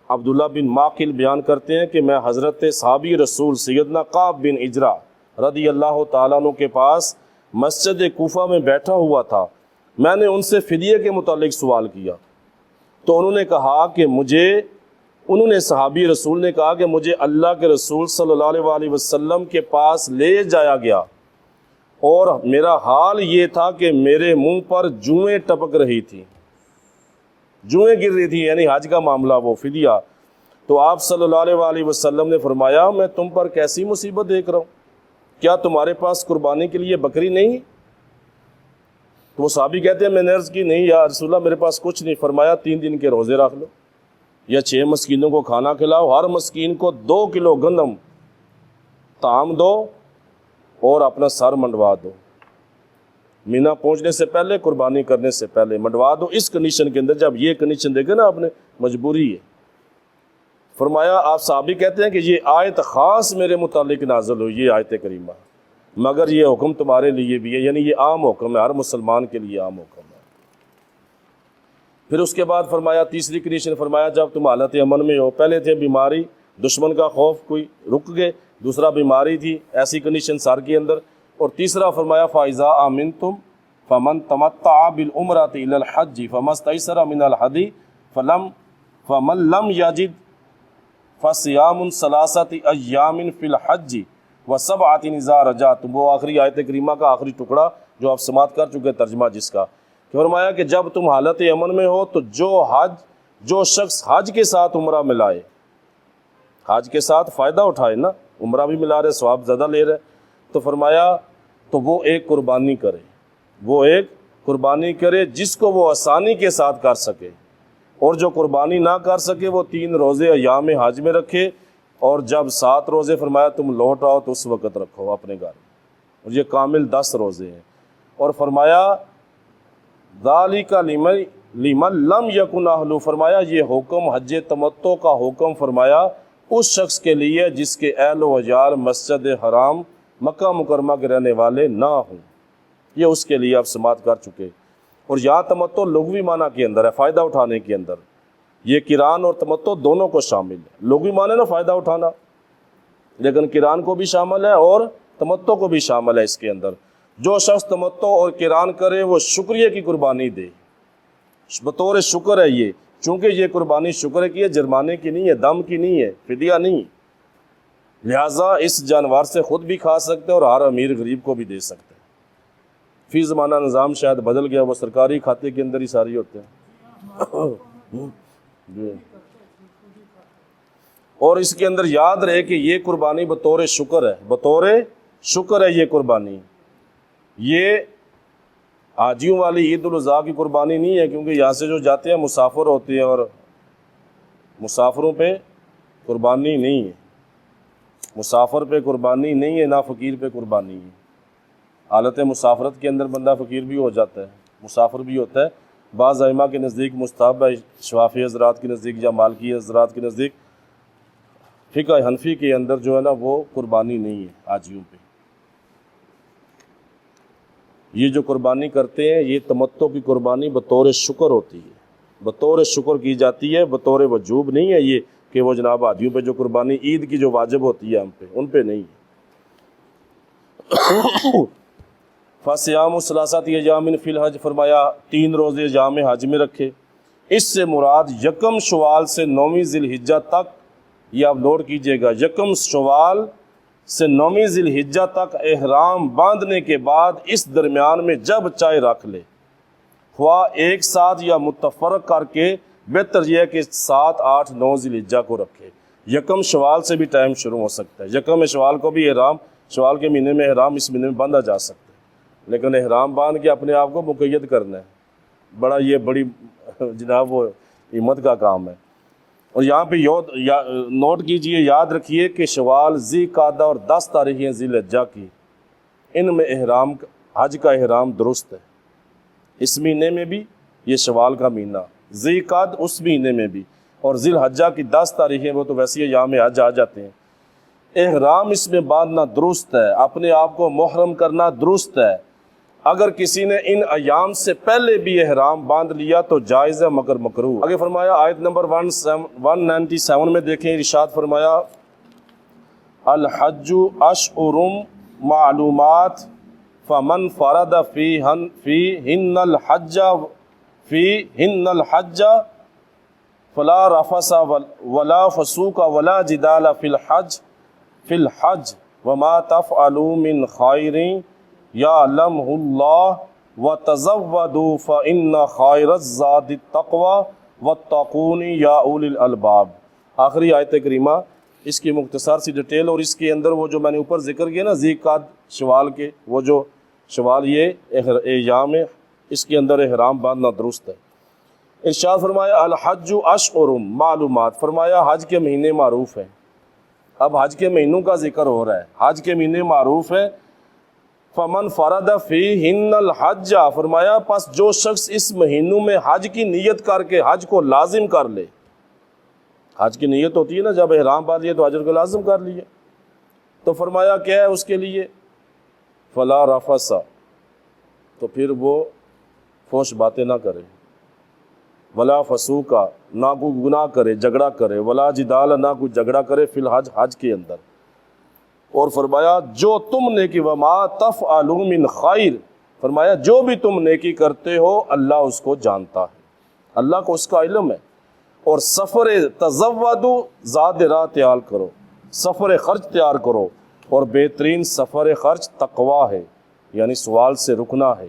عبداللہ بن معقل بیان کرتے ہیں کہ میں حضرت صحابی رسول سیدنا کعب بن عجرہ رضی اللہ تعالیٰ عنہ کے پاس مسجد کوفہ میں بیٹھا ہوا تھا، میں نے ان سے فدیے کے متعلق سوال کیا، تو انہوں نے صحابی رسول نے کہا کہ مجھے اللہ کے رسول صلی اللہ علیہ وسلم کے پاس لے جایا گیا، اور میرا حال یہ تھا کہ میرے منہ پر جوئیں ٹپک رہی تھی، جوئیں گر رہی تھی، یعنی حج کا معاملہ وہ فدیہ۔ تو آپ صلی اللہ علیہ وسلم نے فرمایا میں تم پر کیسی مصیبت دیکھ رہا ہوں، کیا تمہارے پاس قربانی کے لیے بکری نہیں؟ تو وہ صحابی کہتے ہیں میں نے عرض کی نہیں یا رسول اللہ میرے پاس کچھ نہیں، فرمایا 3 دن کے روزے رکھ لو یا 6 مسکینوں کو کھانا کھلاؤ، ہر مسکین کو 2 کلو گندم طعام دو اور اپنا سر منڈوا دو، مینا پہنچنے سے پہلے، قربانی کرنے سے پہلے منڈوا دو۔ اس کنڈیشن کے اندر جب یہ کنڈیشن دیکھے نا آپ نے، مجبوری ہے۔ فرمایا آپ صحابی کہتے ہیں کہ یہ آیت خاص میرے متعلق نازل ہوئی، یہ آیت کریمہ، مگر یہ حکم تمہارے لیے بھی ہے، یعنی یہ عام حکم ہے، ہر مسلمان کے لیے عام حکم ہے۔ پھر اس کے بعد فرمایا تیسری کنڈیشن، فرمایا جب تم حالت امن میں ہو، پہلے تھے بیماری، دشمن کا خوف، کوئی رک گئے، دوسرا بیماری تھی، ایسی کنڈیشن سر کے اندر، اور تیسرا فرمایا فَإِذَا آمِنْتُمْ فمن تمتع بالعمرۃ الی الحج فما استیسر من الہدی فمن لم یجد فصیام ثلاثۃ ایام فی الحج وسبعۃ اذا رجعتم، وہ آخری آیت کریمہ کا آخری ٹکڑا جو آپ سماعت کر چکے ترجمہ جس کا، کہ فرمایا کہ جب تم حالت امن میں ہو تو جو شخص حج کے ساتھ عمرہ ملائے، حج کے ساتھ فائدہ اٹھائے نا، عمرہ بھی ملا رہے، ثواب زیادہ لے رہے، تو فرمایا تو وہ ایک قربانی کرے، وہ ایک قربانی کرے جس کو وہ آسانی کے ساتھ کر سکے، اور جو قربانی نہ کر سکے وہ 3 روزے ایام حج میں رکھے، اور جب 7 روزے فرمایا تم لوٹ آؤ تو اس وقت رکھو اپنے گھر، اور یہ کامل 10 روزے ہیں۔ اور فرمایا ذالک لمن لم یکن اہلہ، فرمایا یہ حکم حج تمتع کا حکم فرمایا اس شخص کے لیے جس کے اہل و عیال مسجد حرام مکہ مکرمہ کے رہنے والے نہ ہوں، یہ اس کے لیے آپ سماعت کر چکے۔ اور یہاں تمتع لغوی معنی کے اندر ہے، فائدہ اٹھانے کے اندر، یہ قران اور تمتع دونوں کو شامل ہے۔ لغوی معنی نا فائدہ اٹھانا، لیکن قران کو بھی شامل ہے اور تمتع کو بھی شامل ہے اس کے اندر۔ جو شخص تمتع اور قران کرے وہ شکریہ کی قربانی دے، بطور شکر ہے یہ، چونکہ یہ قربانی شکر کی ہے، جرمانے کی نہیں ہے، دم کی نہیں ہے، فدیہ نہیں، لہٰذا اس جانور سے خود بھی کھا سکتے ہیں اور ہر امیر غریب کو بھی دے سکتے ہیں۔ فی زمانہ نظام شاید بدل گیا، وہ سرکاری کھاتے کے اندر ہی ساری ہوتے ہیں جی۔ اور اس کے اندر یاد رہے کہ یہ قربانی بطور شکر ہے، بطور شکر ہے یہ قربانی، یہ حاجیوں والی عید الاضحیٰ کی قربانی نہیں ہے، کیونکہ یہاں سے جو جاتے ہیں مسافر ہوتے ہیں اور مسافروں پہ قربانی نہیں ہے، مسافر پہ قربانی نہیں ہے، نہ فقیر پہ قربانی ہے۔ حالت مسافرت کے اندر بندہ فقیر بھی ہو جاتا ہے، مسافر بھی ہوتا ہے، بعض ائمہ کے نزدیک مستحب ہے، شافعی حضرات کے نزدیک یا مالکی حضرات کے نزدیک، فقہ حنفی کے اندر جو ہے نا وہ قربانی نہیں ہے حاجیوں پہ۔ یہ جو قربانی کرتے ہیں یہ تمتع کی قربانی بطور شکر ہوتی ہے، بطور شکر کی جاتی ہے، بطور وجوب نہیں ہے یہ کہ وہ جناب حاجیوں پہ جو قربانی عید کی جو واجب ہوتی ہے ہم پہ، ان پہ نہیں ہے۔ فصیام ثلاثۃ ایام فی الحج، فرمایا 3 روزے ایام حج میں رکھے، اس سے مراد 1 شوال سے 9 ذی الحجہ تک، یہ آپ نوٹ کیجئے گا، 1 شوال سے 9 ذی الحجہ تک احرام باندھنے کے بعد اس درمیان میں جب چاہے رکھ لے، خواہ ایک ساتھ یا متفرق کر کے، بہتر یہ ہے کہ 7، 8، 9 ذی الحجہ کو رکھے۔ 1 شوال سے بھی ٹائم شروع ہو سکتا ہے، 1 شوال کو بھی احرام، شوال کے مہینے میں احرام اس مہینے میں باندھا جا سکتا ہے، لیکن احرام باندھ کے اپنے آپ کو مقید کرنا ہے، یہ بڑی جناب وہ ہمت کا کام ہے۔ اور یہاں پہ نوٹ کیجئے، یاد رکھیے کہ شوال، ذی قعدہ اور 10 تاریخیں ذی الحجہ کی، ان میں احرام حج کا احرام درست ہے، اس مہینے میں بھی، یہ شوال کا مہینہ، ذی قعد اس مہینے میں بھی، اور ذی الحجہ کی 10 تاریخیں وہ تو ویسے ایام حج آ جاتے ہیں۔ احرام اس میں باندھنا درست ہے، اپنے آپ کو محرم کرنا درست ہے۔ اگر کسی نے ان ایام سے پہلے بھی احرام باندھ لیا تو جائز ہے مگر مکروہ۔ آگے فرمایا آیت نمبر 197 میں دیکھیں، ارشاد فرمایا الحج اشہر معلومات فمن فرد فیہن الحج فلا رفث ولا فسوق ولا جدال فی الحج وما تفعلوا من خیر یعلمہ اللہ وتزودوا فإن خیر الزاد التقوی واتقون یا اولی الالباب۔ آخری آیت کریمہ، اس کی مختصر سی ڈیٹیل، اور اس کے اندر وہ جو میں نے اوپر ذکر کیا نا ذی قعد شوال کے، وہ جو شوال یہ ایام ہے، اس کے اندر احرام باندھنا درست ہے۔ ارشاد فرمایا الحج اشہر معلومات، فرمایا حج کے مہینے معروف ہیں۔ اب حج کے مہینوں کا ذکر ہو رہا ہے، حج کے مہینے معروف ہیں۔ فمن فرد فیہن الحج، فرمایا پس جو شخص اس مہینوں میں حج کی نیت کر کے حج کو لازم کر لے، حج کی نیت ہوتی ہے نا، جب احرام باندھ لیے تو حج کو لازم کر لیے، تو فرمایا کیا ہے اس کے لیے، فلا رفث، تو پھر وہ فحش باتیں نہ کرے، ولا فسوق، نہ کوئی گناہ کرے، جھگڑا کرے، ولا جدال، نہ کوئی جھگڑا کرے، فی الحج، حج کے اندر۔ اور فرمایا جو تم نے کہ وما تفعلوا من خیر، فرمایا جو بھی تم نیکی کرتے ہو اللہ اس کو جانتا ہے، اللہ کو اس کا علم ہے۔ اور سفر تزودو، زاد راہ تیار کرو، سفر خرچ تیار کرو، اور بہترین سفر خرچ تقویٰ ہے، یعنی سوال سے رکنا ہے،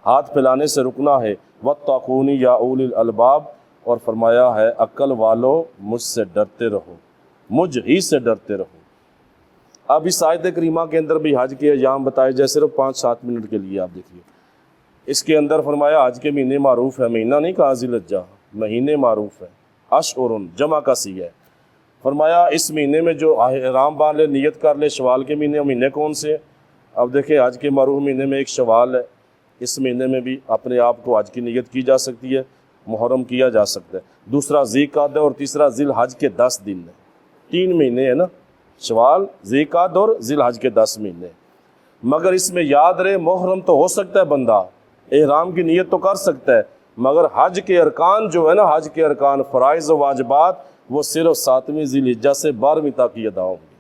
ہاتھ پھیلانے سے رکنا ہے۔ واتقونی یا اولی الالباب، اور فرمایا ہے عقل والو مجھ سے ڈرتے رہو، مجھ ہی سے ڈرتے رہو۔ اب اس آیت کریمہ کے اندر بھی حج کے ایام بتائے جائے، صرف 5-7 منٹ کے لیے آپ دیکھیے۔ اس کے اندر فرمایا حج کے مہینے معروف ہے، مہینہ نہیں کہا ذی الحجہ، مہینے معروف ہے، اشہر جمع کا سی ہے۔ فرمایا اس مہینے میں جو احرام باندھ لے، نیت کر لے، شوال کے مہینے کون سے ہیں؟ اب دیکھیں حج کے معروف مہینے میں ایک شوال ہے، اس مہینے میں بھی اپنے آپ کو حج کی نیت کی جا سکتی ہے، محرم کیا جا سکتا ہے۔ دوسرا ذی القعدہ اور تیسرا ذی الحج کے 10 دن ہے، 3 مہینے ہیں نا، شوال، ذی القعدہ اور ذی الحج کے 10 مہینے۔ مگر اس میں یاد رہے محرم تو ہو سکتا ہے بندہ، احرام کی نیت تو کر سکتا ہے، مگر حج کے ارکان جو ہے نا، حج کے ارکان، فرائض و واجبات، وہ صرف 7ویں ذی الحجہ سے 12ویں تک ہی ادا ہوں گے۔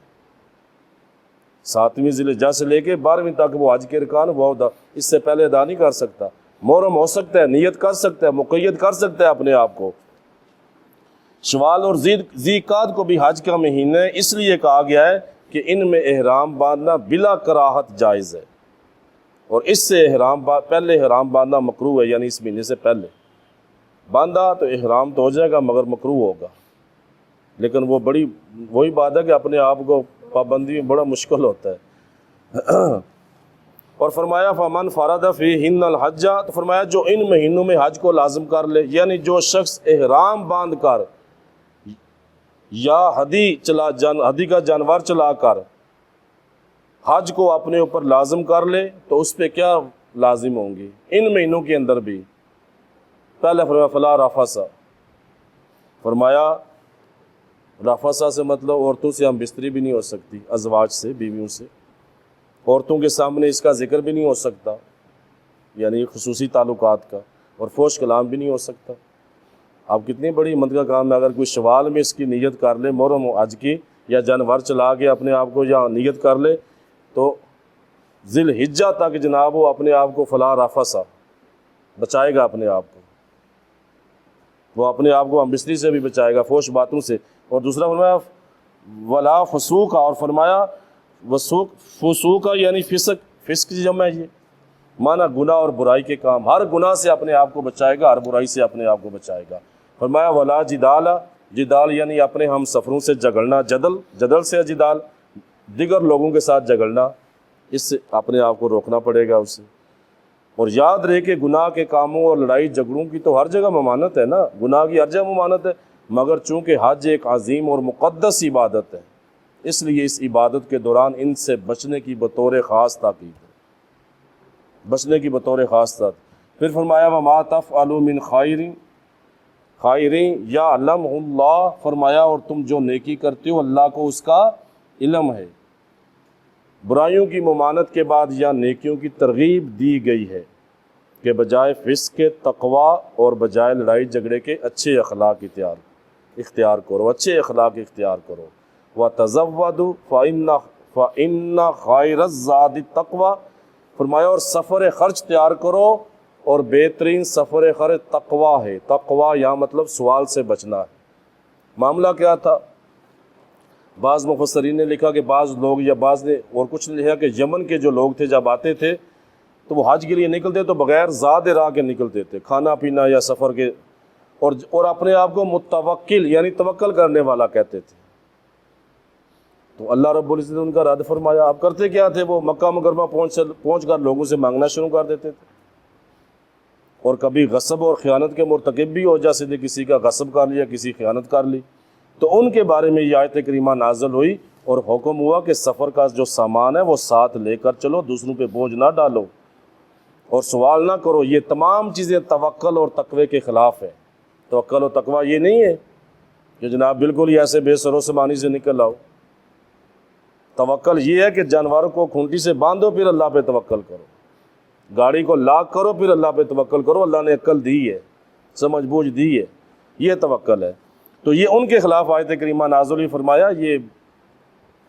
7ویں ذی الحجہ سے لے کے 12ویں تک وہ حج کے ارکان وہ ادا، اس سے پہلے ادا نہیں کر سکتا۔ محرم ہو سکتا ہے، نیت کر سکتا ہے، مقید کر سکتا ہے اپنے آپ کو۔ شوال اور ذی القعدہ کو بھی حج کا مہینہ اس لیے کہا گیا ہے کہ ان میں احرام باندھنا بلا کراہت جائز ہے، اور اس سے پہلے احرام باندھنا مکروہ ہے، یعنی اس مہینے سے پہلے باندھا تو احرام تو ہو جائے گا مگر مکروہ ہوگا۔ لیکن وہ وہی بات ہے کہ اپنے آپ کو پابندی میں بڑا مشکل ہوتا ہے۔ اور فرمایا فمن فرض فیہن الحج، تو فرمایا جو ان مہینوں میں حج کو لازم کر لے، یعنی جو شخص احرام باندھ کر یا ہدی کا جانور چلا کر حج کو اپنے اوپر لازم کر لے تو اس پہ کیا لازم ہوں گی ان مہینوں کے اندر بھی؟ پہلے فرمایا فلا رفث، فرمایا رفث سے مطلب عورتوں سے ہم بستری بھی نہیں ہو سکتی، ازواج سے، بیویوں سے، عورتوں کے سامنے اس کا ذکر بھی نہیں ہو سکتا، یعنی خصوصی تعلقات کا، اور فحش کلام بھی نہیں ہو سکتا۔ اب کتنی بڑی ہمت کا کام ہے، اگر کوئی شوال میں اس کی نیت کر لے، محرم حج کی، یا جانور چلا کے اپنے آپ کو یا نیت کر لے، تو ذی الحجہ تک جناب وہ اپنے آپ کو فلا رفث بچائے گا، اپنے آپ کو وہ اپنے آپ کو ہم بستری سے بھی بچائے گا، فحش باتوں سے۔ اور دوسرا فرمایا ولا فسوق، اور فرمایا فسوق یعنی فسق جمع ہے، یہ معنی گناہ اور برائی کے کام، ہر گناہ سے اپنے آپ کو بچائے گا، ہر برائی سے اپنے آپ کو بچائے گا۔ فرمایا ولا جدال یعنی اپنے ہم سفروں سے جھگڑنا، جدل سے جدال، دیگر لوگوں کے ساتھ جھگڑنا، اس سے اپنے آپ کو روکنا پڑے گا اسے۔ اور یاد رہے کہ گناہ کے کاموں اور لڑائی جھگڑوں کی تو ہر جگہ ممانت ہے نا، گناہ کی ہر جگہ ممانت ہے، مگر چونکہ حج ایک عظیم اور مقدس عبادت ہے، اس لیے اس عبادت کے دوران ان سے بچنے کی بطور خاص تاکید ہے، بچنے کی بطور خاص تاکید۔ پھر فرمایا وما تفعلوا من خیر یعلمہ اللہ، فرمایا اور تم جو نیکی کرتے ہو اللہ کو اس کا علم ہے۔ برائیوں کی ممانت کے بعد یا نیکیوں کی ترغیب دی گئی ہے کہ بجائے فسق کے تقوی اور بجائے لڑائی جھگڑے کے اچھے اخلاق اختیار کرو، اچھے اخلاق اختیار کرو۔ وَتَزَوَّدُوا فَإِنَّ خَيْرَ الزَّادِ التَّقْوَىٰ، فرمایا اور سفر خرچ تیار کرو، اور بہترین سفر خرچ تقویٰ ہے۔ تقویٰ یہاں مطلب سوال سے بچنا ہے۔ معاملہ کیا تھا؟ بعض مفسرین نے لکھا کہ بعض لوگ، یا بعض نے اور کچھ نے لکھا کہ یمن کے جو لوگ تھے جب آتے تھے تو وہ حج کے لیے نکلتے تو بغیر زاد راہ کے نکلتے تھے، کھانا پینا یا سفر کے، اور اپنے آپ کو متوکل یعنی توکل کرنے والا کہتے تھے۔ تو اللہ رب العزت نے ان کا رد فرمایا۔ آپ کرتے کیا تھے؟ وہ مکہ مکرمہ پہنچ کر لوگوں سے مانگنا شروع کر دیتے تھے، اور کبھی غصب اور خیانت کے مرتکب بھی ہو جا سکتے، کسی کا غصب کر لیا، کسی خیانت کر لی، تو ان کے بارے میں یہ آیت کریمہ نازل ہوئی اور حکم ہوا کہ سفر کا جو سامان ہے وہ ساتھ لے کر چلو، دوسروں پہ بوجھ نہ ڈالو اور سوال نہ کرو۔ یہ تمام چیزیں توکل اور تقوی کے خلاف ہے۔ توکل اور تقوی یہ نہیں ہے کہ جناب بالکل ہی ایسے بے سر و سامانی سے نکل آؤ۔ توکل یہ ہے کہ جانور کو کھونٹی سے باندھو پھر اللہ پہ توکل کرو، گاڑی کو لاک کرو پھر اللہ پہ توکل کرو، اللہ نے عقل دی ہے، سمجھ بوجھ دی ہے، یہ توکل ہے۔ تو یہ ان کے خلاف آیت کریمہ نازل ہوئی۔ فرمایا یہ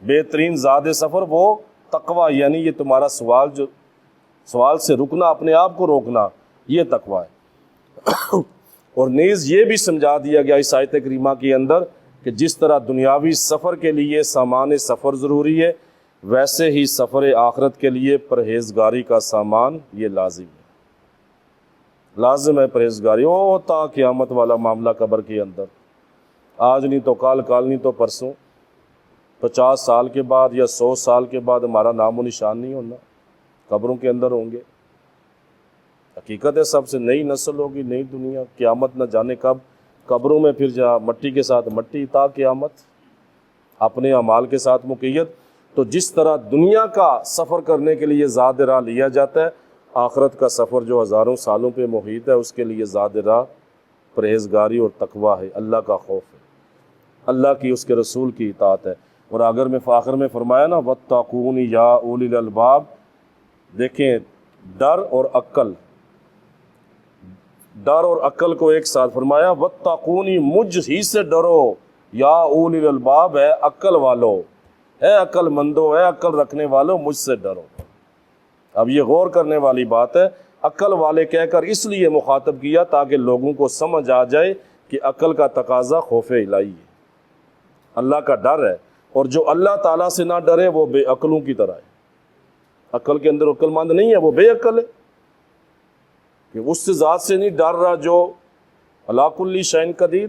بہترین زاد سفر وہ تقوی، یعنی یہ تمہارا سوال سے رکنا، اپنے آپ کو روکنا، یہ تقویٰ ہے۔ اور نیز یہ بھی سمجھا دیا گیا اس آیت کریمہ کے اندر کہ جس طرح دنیاوی سفر کے لیے سامان سفر ضروری ہے، ویسے ہی سفر آخرت کے لیے پرہیزگاری کا سامان یہ لازم ہے، لازم ہے پرہیزگاری۔ تا قیامت والا معاملہ قبر کے اندر، آج نہیں تو کل، کل نہیں تو پرسوں، 50 سال کے بعد یا 100 سال کے بعد ہمارا نام و نشان نہیں ہونا، قبروں کے اندر ہوں گے۔ حقیقت ہے سب سے نئی نسل ہوگی، نئی دنیا، قیامت نہ جانے کب، قبروں میں پھر جا مٹی کے ساتھ مٹی تا قیامت، اپنے اعمال کے ساتھ مقید۔ تو جس طرح دنیا کا سفر کرنے کے لیے زاد راہ لیا جاتا ہے، آخرت کا سفر جو ہزاروں سالوں پہ محیط ہے، اس کے لیے زاد راہ پرہیزگاری اور تقویٰ ہے، اللہ کا خوف ہے، اللہ کی، اس کے رسول کی اطاعت ہے۔ اور آخر میں فرمایا نا وَاتَّقُونِ يَا أُولِي الْأَلْبَابِ، دیکھیں ڈر اور عقل کو ایک ساتھ فرمایا، وَاتَّقُونِ، مجھ ہی سے ڈرو، یا اولی الالباب، ہے عقل والو، ہے عقل مندو، ہے عقل رکھنے والو، مجھ سے ڈرو۔ اب یہ غور کرنے والی بات ہے، عقل والے کہہ کر اس لیے مخاطب کیا تاکہ لوگوں کو سمجھ آ جائے کہ عقل کا تقاضا خوف الہی ہے، اللہ کا ڈر ہے، اور جو اللہ تعالیٰ سے نہ ڈرے وہ بے عقلوں کی طرح ہے۔ عقل کے اندر عقل مند نہیں ہے، وہ بے عقل ہے، کہ اس ذات سے نہیں ڈر رہا جو علی کل شیء قدیر،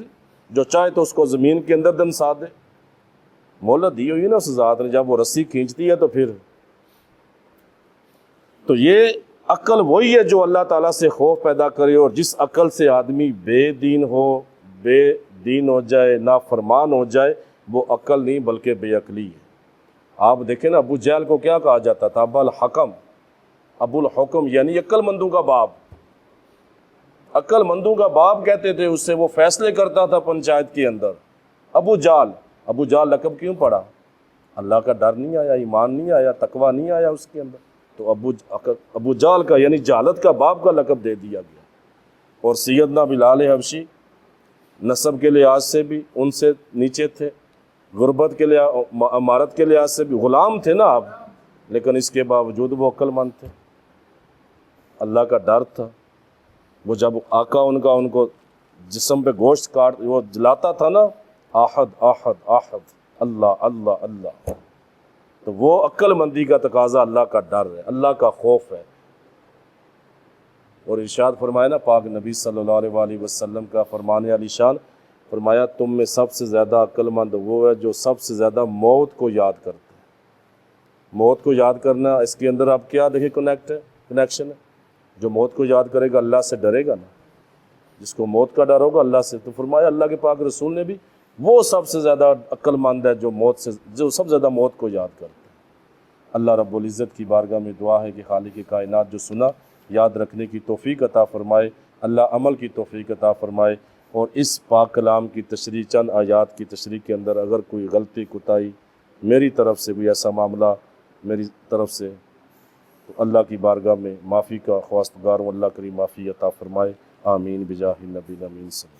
جو چاہے تو اس کو زمین کے اندر دنسا دے۔ مہلت دی ہوئی نا اس ذات نے، جب وہ رسی کھینچتی ہے تو یہ عقل وہی ہے جو اللہ تعالیٰ سے خوف پیدا کرے، اور جس عقل سے آدمی بے دین ہو جائے، نافرمان ہو جائے، وہ عقل نہیں بلکہ بے عقلی ہے۔ آپ دیکھیں نا، ابو جہل کو کیا کہا جاتا تھا؟ ابو الحکم، یعنی عقل مندوں کا باپ، عقل مندوں کا باپ کہتے تھے اس سے، وہ فیصلے کرتا تھا پنچایت کے اندر۔ ابو جہل لقب کیوں پڑا؟ اللہ کا ڈر نہیں آیا، ایمان نہیں آیا، تقویٰ نہیں آیا اس کے اندر، تو ابو جہل کا یعنی جہالت کا باپ کا لقب دے دیا گیا۔ اور سیدنا بلال حبشی نسب کے لحاظ سے بھی ان سے نیچے تھے، غربت کے لحاظ، امارت کے لحاظ سے بھی غلام تھے نا آپ، لیکن اس کے باوجود وہ عقل مند تھے، اللہ کا ڈر تھا۔ وہ جب آقا ان کو جسم پہ گوشت کاٹ وہ جلاتا تھا نا، احد احد احد، اللہ اللہ اللہ، تو وہ عقل مندی کا تقاضا اللہ کا ڈر ہے، اللہ کا خوف ہے۔ اور ارشاد فرمایا نا پاک نبی صلی اللہ علیہ وآلہ وسلم کا فرمان علی شان، فرمایا تم میں سب سے زیادہ عقل مند وہ ہے جو سب سے زیادہ موت کو یاد کرتا ہے۔ موت کو یاد کرنا، اس کے اندر آپ کیا دیکھیں کنیکشن ہے، جو موت کو یاد کرے گا اللہ سے ڈرے گا نا، جس کو موت کا ڈر ہوگا اللہ سے، تو فرمایا اللہ کے پاک رسول نے بھی وہ سب سے زیادہ عقل مند ہے جو سب سے زیادہ موت کو یاد کرتا ہے۔ اللہ رب العزت کی بارگاہ میں دعا ہے کہ خالق کائنات جو سنا یاد رکھنے کی توفیق عطا فرمائے، اللہ عمل کی توفیق عطا فرمائے، اور اس پاک کلام کی تشریح، چند آیات کی تشریح کے اندر اگر کوئی غلطی کوتاہی میری طرف سے کوئی ایسا معاملہ میری طرف سے، تو اللہ کی بارگاہ میں معافی کا خواستگار ہوں، اللہ کریم معافی عطا فرمائے، آمین بجاہ النبی الامین صلی اللہ علیہ وسلم۔